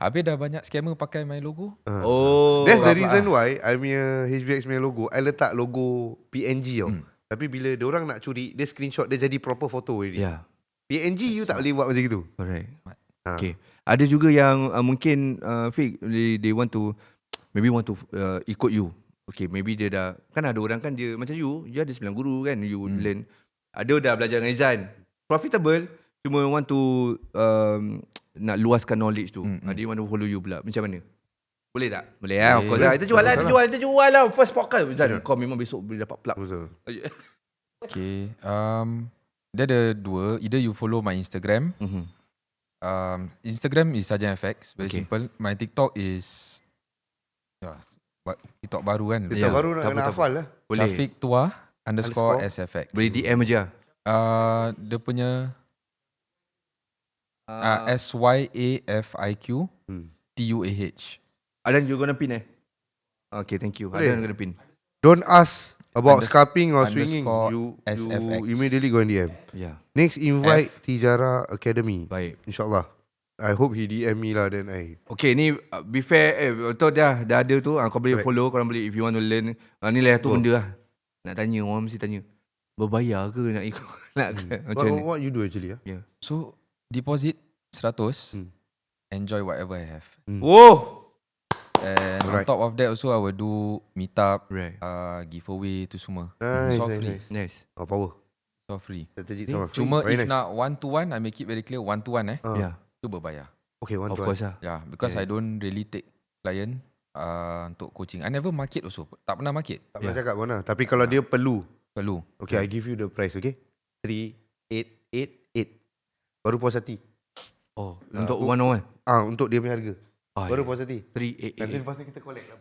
Habis dah banyak scammer pakai my logo. Oh, That's the reason why I punya HBX punya logo, I letak logo PNG tau. Tapi bila diorang nak curi, dia screenshot, dia jadi proper photo already. yeah, PNG you tak boleh buat macam gitu. correct. Ha. Okay. Ada juga yang mungkin fake, they want to ikut you. Okay, maybe dia dah, kan ada orang kan dia macam you ada 9 guru kan, you learn. Ada dah belajar dengan Izan. Profitable, cuma want to nak luaskan knowledge tu. Dia want to follow you pula. Macam mana? Boleh tak? Boleh lah. Of course lah. Kita jual lah. First podcast. Izan, kau memang besok boleh dapat plug. Betul. Okay. Dia ada 2. Either you follow my Instagram. Instagram is Sarjan FX. Very simple. My TikTok is TikTok baru kan. Kita baru nak hafal lah. Boleh. Syafiq Tua _SFX. Boleh DM je. Dia punya SYAFIQ TUAH. Adan, you gonna pin Okay, thank you. Boleh. Adan gonna pin. Don't ask about Unders- scalping or swinging. underscore You SFX. immediately go and DM. Yeah. Next, invite Tijara Academy. Baik. InsyaAllah. I hope he DM me lah, then I... Okay, ni be fair, betul dah ada tu. Kau boleh Correct. follow, korang boleh if you want to learn. Ni lah tu Betul. benda lah. Nak tanya, orang mesti tanya. Berbayar ke nak ikut? Nak ke? Macam ni. What you do actually? Yeah. So deposit 100, enjoy whatever I have. Whoa! And Alright. on top of that also I will do meetup, Right. giveaway tu semua. Nice, It's all nice, free. nice. Nice. Oh, power. It's all free. Strategic sama. Cuma Very if nice. nak one to one, I make it very clear one to one Yeah. tu berbayar. Okay, one Of to one. course lah. Yeah, because Yeah. I don't really take client untuk coaching. I never market also. Tak pernah market. Tak pernah cakap mana. Tapi kalau dia perlu, Perlu. okay, I give you the price, okay? 3,888. Baru puas hati. Oh, untuk aku- one on one. Untuk dia punya harga. Baru puas hati. 388. Nanti lepas ni kita collect lah.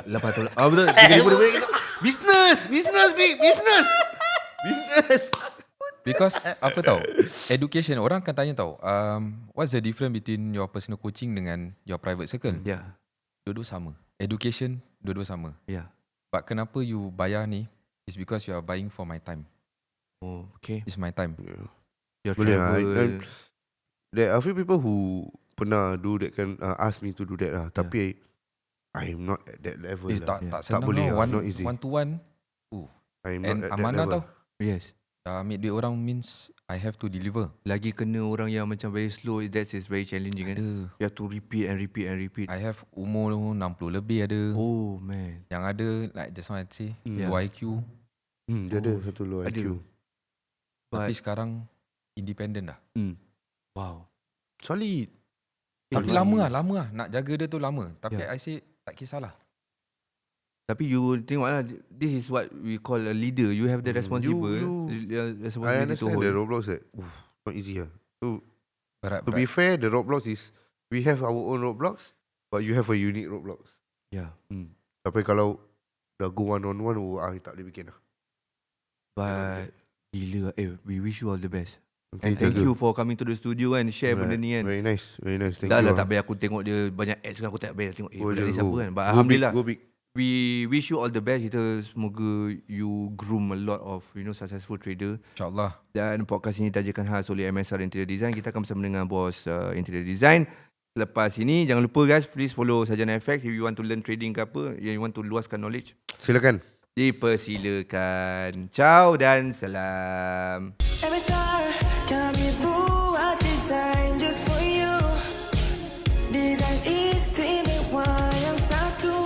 Lepas tu. Betul. 3,000 kita. Business! Business, big! Business! Business! Because apa tahu, education orang akan tanya tahu, what's the difference between your personal coaching dengan your private circle? Yeah. Dua-dua sama. Education dua-dua sama. Yeah. But kenapa you bayar ni is because you are buying for my time. Oh, okay. It's my time. Your Boleh lah. travel. There are a few people who pernah do that kan, ask me to do that lah. Tapi I'm not at that level Eh, lah. tak Tak senang boleh tau. lah, not easy. One to one. I'm not And at that amanah level. tau. Yes. Ambil duit orang means I have to deliver. Lagi kena orang yang macam very slow, that is very challenging kan. Ada. You have to repeat and repeat and repeat. I have umur 60 lebih ada. Oh man. Yang ada like just now I say, Yeah. low IQ. Dia ada satu low Ada. IQ. Tapi But sekarang independent dah. wow. Solid. Tapi lama lah. Nak jaga dia tu lama. Tapi Yeah. I say tak kisahlah. Tapi you tengoklah, this is what we call a leader. You have the responsibility I responsibility to understand hold. the roadblocks that not easy lah. So Berat, to be fair, the roadblocks is we have our own roadblocks, but you have a unique roadblocks. Yeah. Tapi kalau dah go one on one, tak boleh bikin lah. But gila, we wish you all the best. Okay, And thank you for coming to the studio and share benda ni kan. Very nice, very nice. Thank Dah you. lah tak payah aku tengok dia banyak ads kan, aku tak payah tengok Go dari je, siapa go. kan. But Go alhamdulillah, big, go big. we wish you all the best. Kita semoga you groom a lot of successful trader. InsyaAllah. Dan podcast ini ditajakan khas oleh MSR Interior Design. Kita akan bersama dengan bos Interior Design. Lepas ini, jangan lupa guys, please follow Sarjana FX if you want to learn trading ke apa, you want to luaskan knowledge. Silakan. Dipersilakan. Ciao dan salam. MSR, kami buat design just for you. Design istimewa yang satu.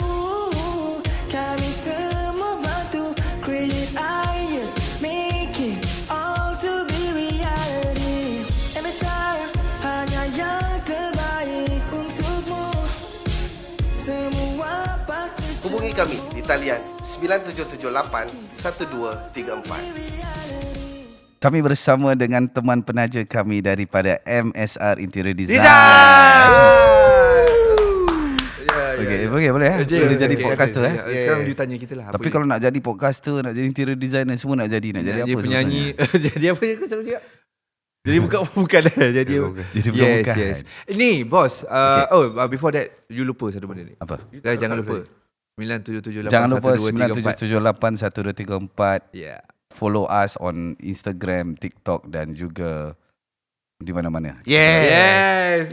Kami semua bantu create ideas, make it all to be reality. MSR, hanya yang terbaik untukmu. Semua pasti Hubungi kami di talian 9778 1234. Kami bersama dengan teman penaja kami daripada MSR Interior Design. Okey, boleh boleh jadi podcaster Sekarang you tanya kita lah. Tapi kalau nak jadi podcaster, nak jadi interior designer, semua nak jadi. Nak jadi apa penyanyi. Jadi apa je kau selalu cakap? Jadi bukan jadi bukan. Yes. Ni bos, before that you lupa satu benda ni. Apa? Guys, jangan lupa 9778 Jangan lupa 1234. 9778 1234. Yeah. Follow us on Instagram, TikTok dan juga di mana-mana. Yes.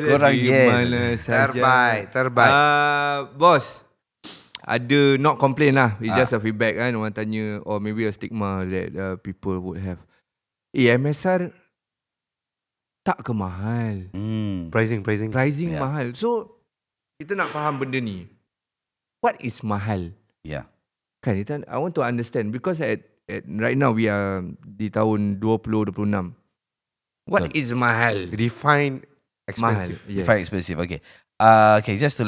Korang Di yes. mana saja. Terbaik. Bos, ada not complain lah. It's just a feedback kan. Orang tanya, or maybe a stigma that people would have. MSR tak ke mahal? Pricing. Pricing Yeah. mahal. So, kita nak faham benda ni. What is mahal? Ya. Kan, I want to understand. Because at right now, we are di tahun 2026. What is mahal? Define expensive. Mahal. Yes. Define expensive. Okay. Okay, just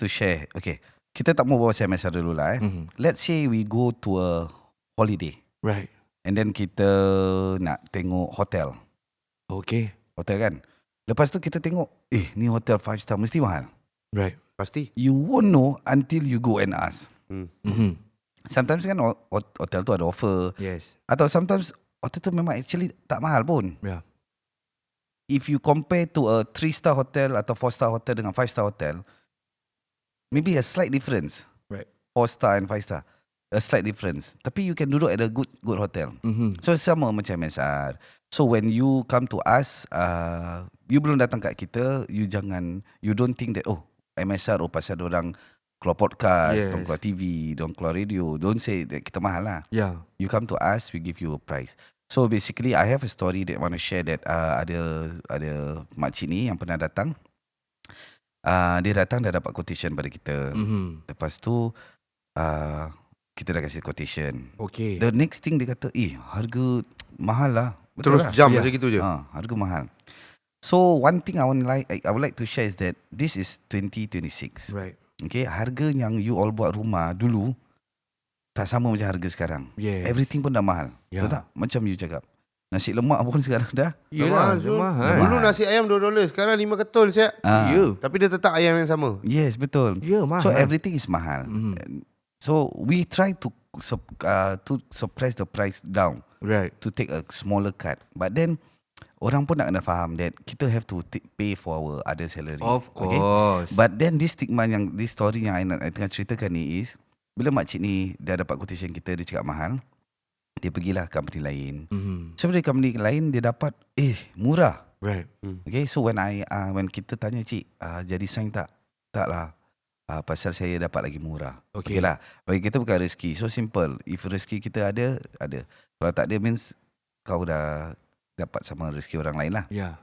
to share. Okay. Kita tak mau bawa MSR dulu lah. Let's say we go to a holiday. Right. And then kita nak tengok hotel. Okay. Hotel kan. Lepas tu kita tengok, ni hotel 5 star mesti mahal. Right. Pasti. You won't know until you go and ask. Mm-hmm. Sometimes kan hotel tu ada offer. Yes. Atau sometimes hotel tu memang actually tak mahal pun. Yeah. If you compare to a 3 star hotel atau 4 star hotel dengan 5 star hotel, maybe a slight difference. Right. 4 star and 5 star. A slight difference. Tapi you can duduk at a good hotel. So sama macam MSR. So when you come to us, you belum datang kat kita, you don't think that MSR pasal orang keluar podcast, Yes. don't keluar TV, don't keluar radio. Don't say that kita mahal lah. Yeah. You come to us, we give you a price. So basically, I have a story that I want to share that ada makcik ni yang pernah datang. Dia datang dah dapat quotation pada kita. Lepas tu kita dah kasih quotation. Okay. The next thing dia kata, harga mahal lah. Betul Terus lah. jam macam gitu je. Harga mahal. So one thing I would like to share is that this is 2026. Right. Okay, harga yang you all buat rumah dulu tak sama macam harga sekarang. Yes. Everything pun dah mahal. Yeah. Betul tak? Macam you cakap. Nasi lemak pun sekarang dah. Yelah, Zul. mahal. Dulu nasi ayam $2, sekarang 5 ketul siap. Ya. Tapi dia tetap ayam yang sama. Yes, betul. Ya, mahal. So everything is mahal. So we try to suppress the price down, Right. to take a smaller cut. But then orang pun nak kena faham that kita have to pay for our other salary. Of course. Okay? But then this stigma this story yang I tengah ceritakan ni is, bila makcik ni dah dapat quotation kita, dia cakap mahal, dia pergilah company lain. So dari company lain dia dapat murah. Right. Okay, so when kita tanya cik, jadi sign tak? Tak lah. Pasal saya dapat lagi murah. Okay. Okay lah. Bagi kita bukan rezeki. So simple. If rezeki kita ada. Kalau tak ada means kau dah dapat sama rezeki orang lain lah. Yeah.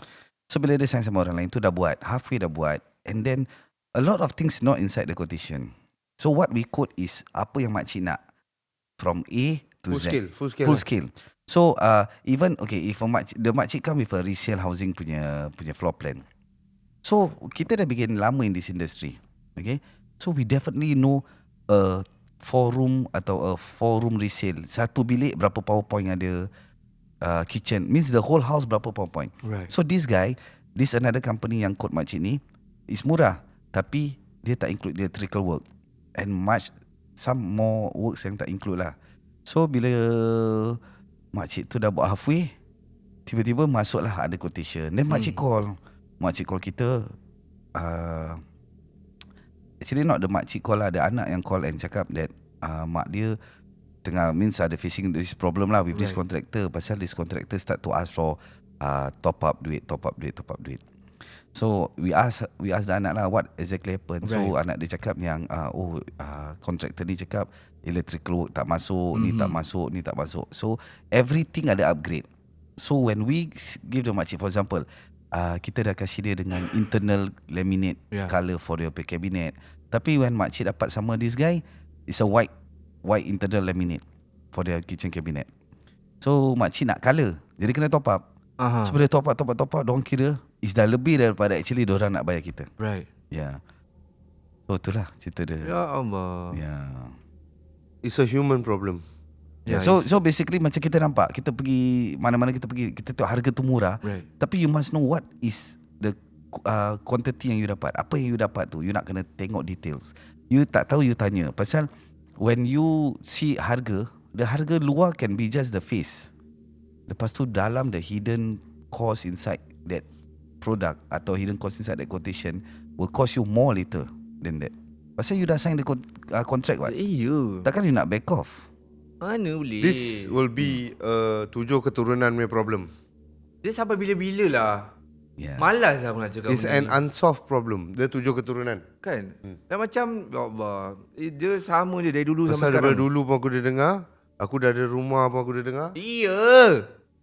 So bila dia sign sama orang lain tu dah buat. Halfway dah buat. And then a lot of things not inside the quotation. So what we quote is apa yang makcik nak. From A to Z. Full scale. Full scale. So even if the makcik come with a resale housing punya floor plan. So kita dah bikin lama in this industry. Okay. So we definitely know a 4-room atau a 4-room resale. Satu bilik berapa PowerPoint ada, kitchen. Means the whole house berapa PowerPoint. Right. So this another company yang quote makcik ni is murah. Tapi dia tak include the electrical work. And some more works yang tak include lah. So bila makcik tu dah buat halfway, tiba-tiba masuklah ada quotation. Then makcik call kita. Actually not the makcik call lah, ada anak yang call and cakap that mak dia tengah ada facing this problem lah with this contractor. Pasal this contractor start to ask for top up duit. So we ask the anak lah what exactly happened. So anak dia cakap yang contractor ni cakap electrical work tak masuk, ni tak masuk. So everything ada upgrade. So when we give the makcik, for example, kita dah kasih dia dengan internal laminate colour for your cabinet. Tapi when makcik dapat sama this guy, it's a white internal laminate for their kitchen cabinet. So makcik nak colour, jadi kena top up. So bila top up, diorang kira is dah lebih daripada actually diorang nak bayar kita. Right. Yeah. So itulah cerita dia. Ya Allah. Yeah. It's a human problem. Yeah, so basically macam kita nampak, kita pergi mana-mana kita pergi, kita tengok harga tu murah. Right. Tapi you must know what is the quantity yang you dapat. Apa yang you dapat tu, you nak kena tengok details. You tak tahu, you tanya. Pasal when you see harga, the harga luar can be just the face. Lepas tu dalam the hidden cost inside that product atau hidden cost inside that quotation will cost you more later than that. Pasal you dah sign the contract what? Takkan you nak back off? Mana boleh? This will be 7 keturunan punya problem. Dia sampai bila-bila lah. Yeah. Malas aku nak cakap. It's an unsolved problem. Dia 7 keturunan. Kan? Dan macam ya Allah, dia sama je dari dulu Pasal sampai daripada sekarang. dulu pun aku dah dengar. Aku dah ada rumah pun aku dah dengar. Iya.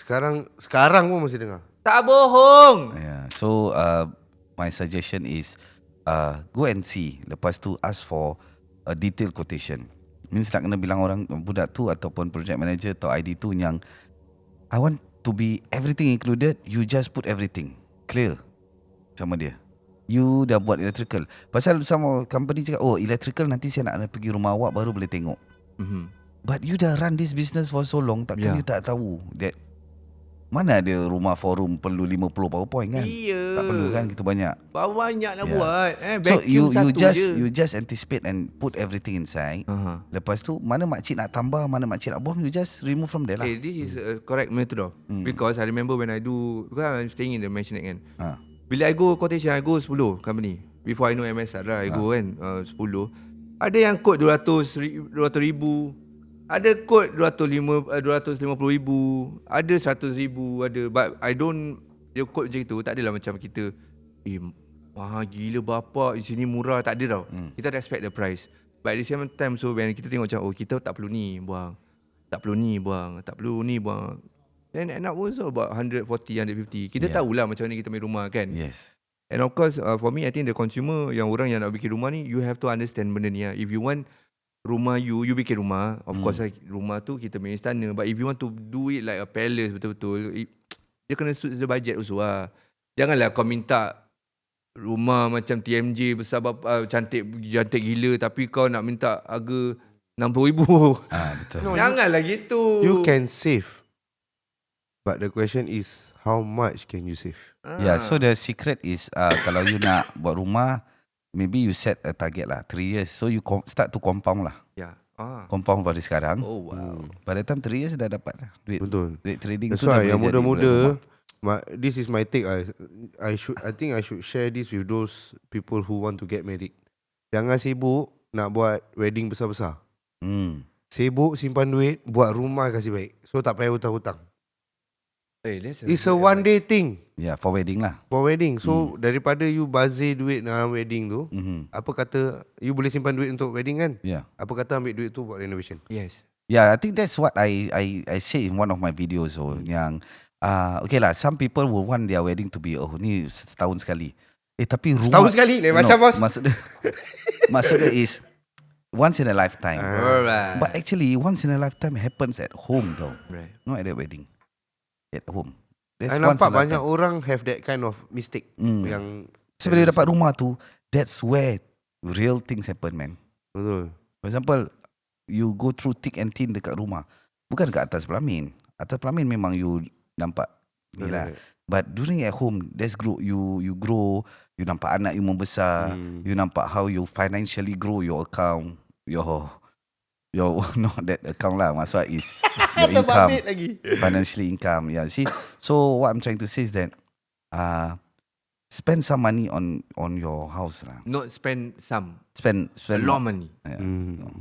Sekarang pun masih dengar. Tak bohong. Yeah. So my suggestion is go and see. Lepas tu ask for a detailed quotation. Means nak kena bilang orang budak tu ataupun project manager atau ID tu yang I want to be everything included. You just put everything clear sama dia. You dah buat electrical. Pasal sama company cakap, electrical nanti saya nak pergi rumah awak baru boleh tengok. But you dah run this business for so long, takkan you tak tahu that mana ada rumah forum perlu 50 PowerPoint kan? Iya. Tak perlu kan gitu banyak. Banyak nak buat. So Vacuum satu you just anticipate and put everything inside. Lepas tu mana makcik nak tambah, mana makcik nak buang, you just remove from there lah. This is a correct method because I remember when I do, because I'm staying in the mansionette kan. Bila I go quotation, I go 10 company. before I know MSR lah, I go kan 10. Ada yang kod 200,000, ada kod 250,000, ada 100,000, ada. But I don't, dia kod macam itu, tak adalah macam kita mahal gila bapak, di sini murah, tak ada tau. Kita respect the price. But at the same time, so when kita tengok macam, kita tak perlu ni buang, tak perlu ni buang, then end up also about 140, 150. Kita tahulah macam mana kita main rumah kan. Yes. And of course for me, I think the consumer, yang orang yang nak bikin rumah ni, you have to understand benda ni lah. If you want rumah you bikin rumah, of course lah, rumah tu kita main istana. But if you want to do it like a palace betul-betul, dia kena suit the budget also lah. Janganlah kau minta rumah macam TMJ besar cantik gila, tapi kau nak minta harga 60,000. Betul. Janganlah gitu. You can save, but the question is how much can you save? Yeah, so the secret is kalau you nak buat rumah, maybe you set a target lah 3 years. So you start to compound lah. Ya. Compound pada sekarang. Oh wow. Pada time 3 years dah dapat lah duit. Betul. Duit trading That's tu dah why yang boleh jadi bulan muda-muda, rumah. this is my take. I think I should share this with those people who want to get married. Jangan sibuk nak buat wedding besar-besar. Sibuk simpan duit, buat rumah kasih baik. So tak payah hutang-hutang. It's a one day thing Yeah, for wedding lah. for wedding. So daripada you bazir duit dalam wedding tu, apa kata you boleh simpan duit untuk wedding kan? Yeah. Apa kata ambil duit tu buat renovation? Yes. Yeah, I think that's what I say in one of my videos. So yang okay lah, some people will want their wedding to be ni setahun sekali. Tapi rumah Setahun sekali lain macam bos. Maksud dia is once in a lifetime. Alright. But actually once in a lifetime happens at home though. Right. Not at the wedding. At home. That's I once nampak in a banyak lifetime. orang have that kind of mistake yang Sebelum dia dapat rumah tu, that's where real things happen, man. betul. For example, you go through thick and thin dekat rumah. Bukan dekat atas pelamin. Atas pelamin memang you nampak ni lah. But during at home, that's grow. You grow. You nampak anak you membesar. You nampak how you financially grow your account. Your not that account lah. Maksud is your income. Financially income. Yeah. See. So what I'm trying to say is that spend some money on your house lah. Not spend some. Spend A lot of money. Yeah.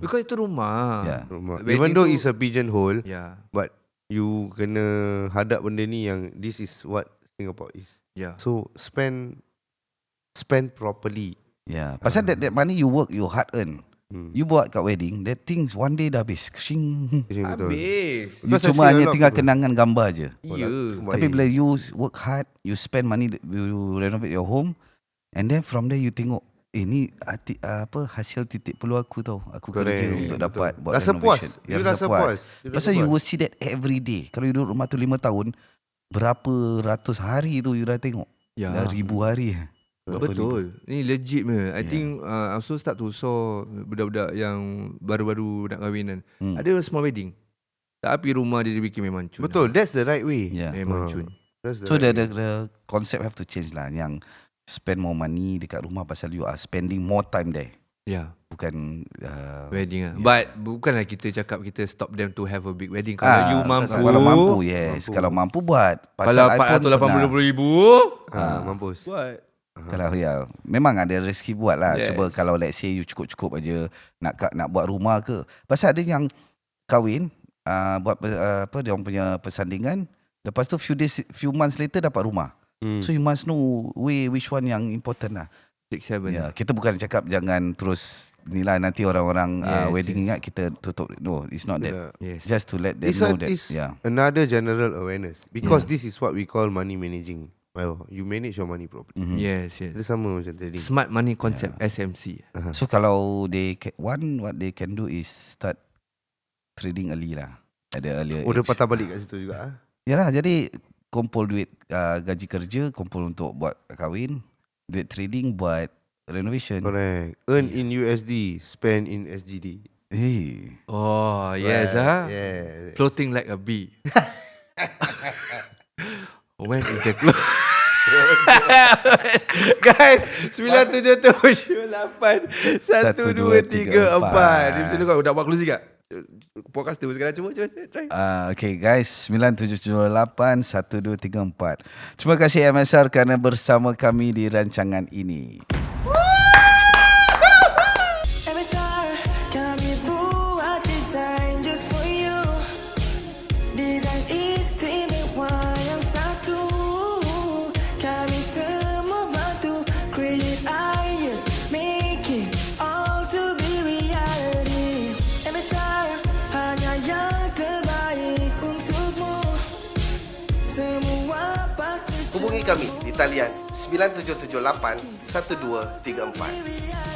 Because itu rumah. Yeah. Rumah. Wedding Even though tu- it's a pigeonhole, Yeah. but you kena hadap benda ni yang this is what Singapore is. Yeah. So spend properly. Yeah. Pasal that money you work, you hard earn. You buat kat wedding, that things one day dah habis. Shing. Betul. Habis. You Because I cuma see a hanya lot tinggal people. kenangan gambar je. Ya. Tapi bila you work hard, you spend money, you renovate your home, and then from there you tengok, ni hasil titik peluh aku tau. Aku Correct. kerja untuk dapat buat Rasa puas. renovation. You rasa puas. You rasa Pasal you puas. will see that every day. Kalau you duduk rumah tu 5 tahun, berapa ratus hari tu you dah tengok. Ya. Dah ribu hari. Berapa ribu. Betul. Ni legit me. I think I also start to saw budak-budak yang baru-baru nak kahwin kan. Ada small wedding. Tapi rumah dia dibikin memang cun. Betul, that's the right way. Yeah. Memang cun. That's So right way. the concept have to change lah. Yang spend more money dekat rumah pasal you are spending more time there. Yeah. Bukan Wedding lah. But bukanlah kita cakap kita stop them to have a big wedding. Kalau you mampu. Kalau mampu, yes. Kalau mampu buat. Kalau Pasal I pun pernah. 480,000. Mampus. Buat. Kalau memang ada rezeki buat lah. Yes. Cuba kalau let's say you cukup-cukup aja nak buat rumah ke. Pasal ada yang kahwin buat dia orang punya persandingan, lepas tu few months later dapat rumah. So you must know which one yang important lah. 6, 7. Ya, kita bukan cakap jangan terus inilah nanti orang-orang wedding ingat kita tutup. No, it's not that. Yes. Just to let them It's know that. another general awareness. Because this is what we call money managing. Well, you manage your money properly. Yes, yes. Dia sama macam trading. Smart money concept, SMC. So kalau what they can do is start trading early lah. Ada earlier Oh, dia age. patah balik kat situ juga. Yalah, jadi kumpul duit gaji kerja, kumpul untuk buat kahwin, duit trading buat renovation. Correct. Earn in USD, spend in SGD. Hey. Oh, yes. Yeah. Floating like a bee. When is the close? Guys, 97708 1234. Ni mesti kau dah buat closing tak? Podcast tu sekarang cuba try. Okay guys, 9778 1234. Terima kasih MSR kerana bersama kami di rancangan ini. MSR, kami buat desain just for you. Desain istimewa yang satu. Kami semua bantu create ideas, make it all to be reality. MSR, hanya yang terbaik untukmu. Semua pasti Hubungi kami di talian 9778 1234. reality.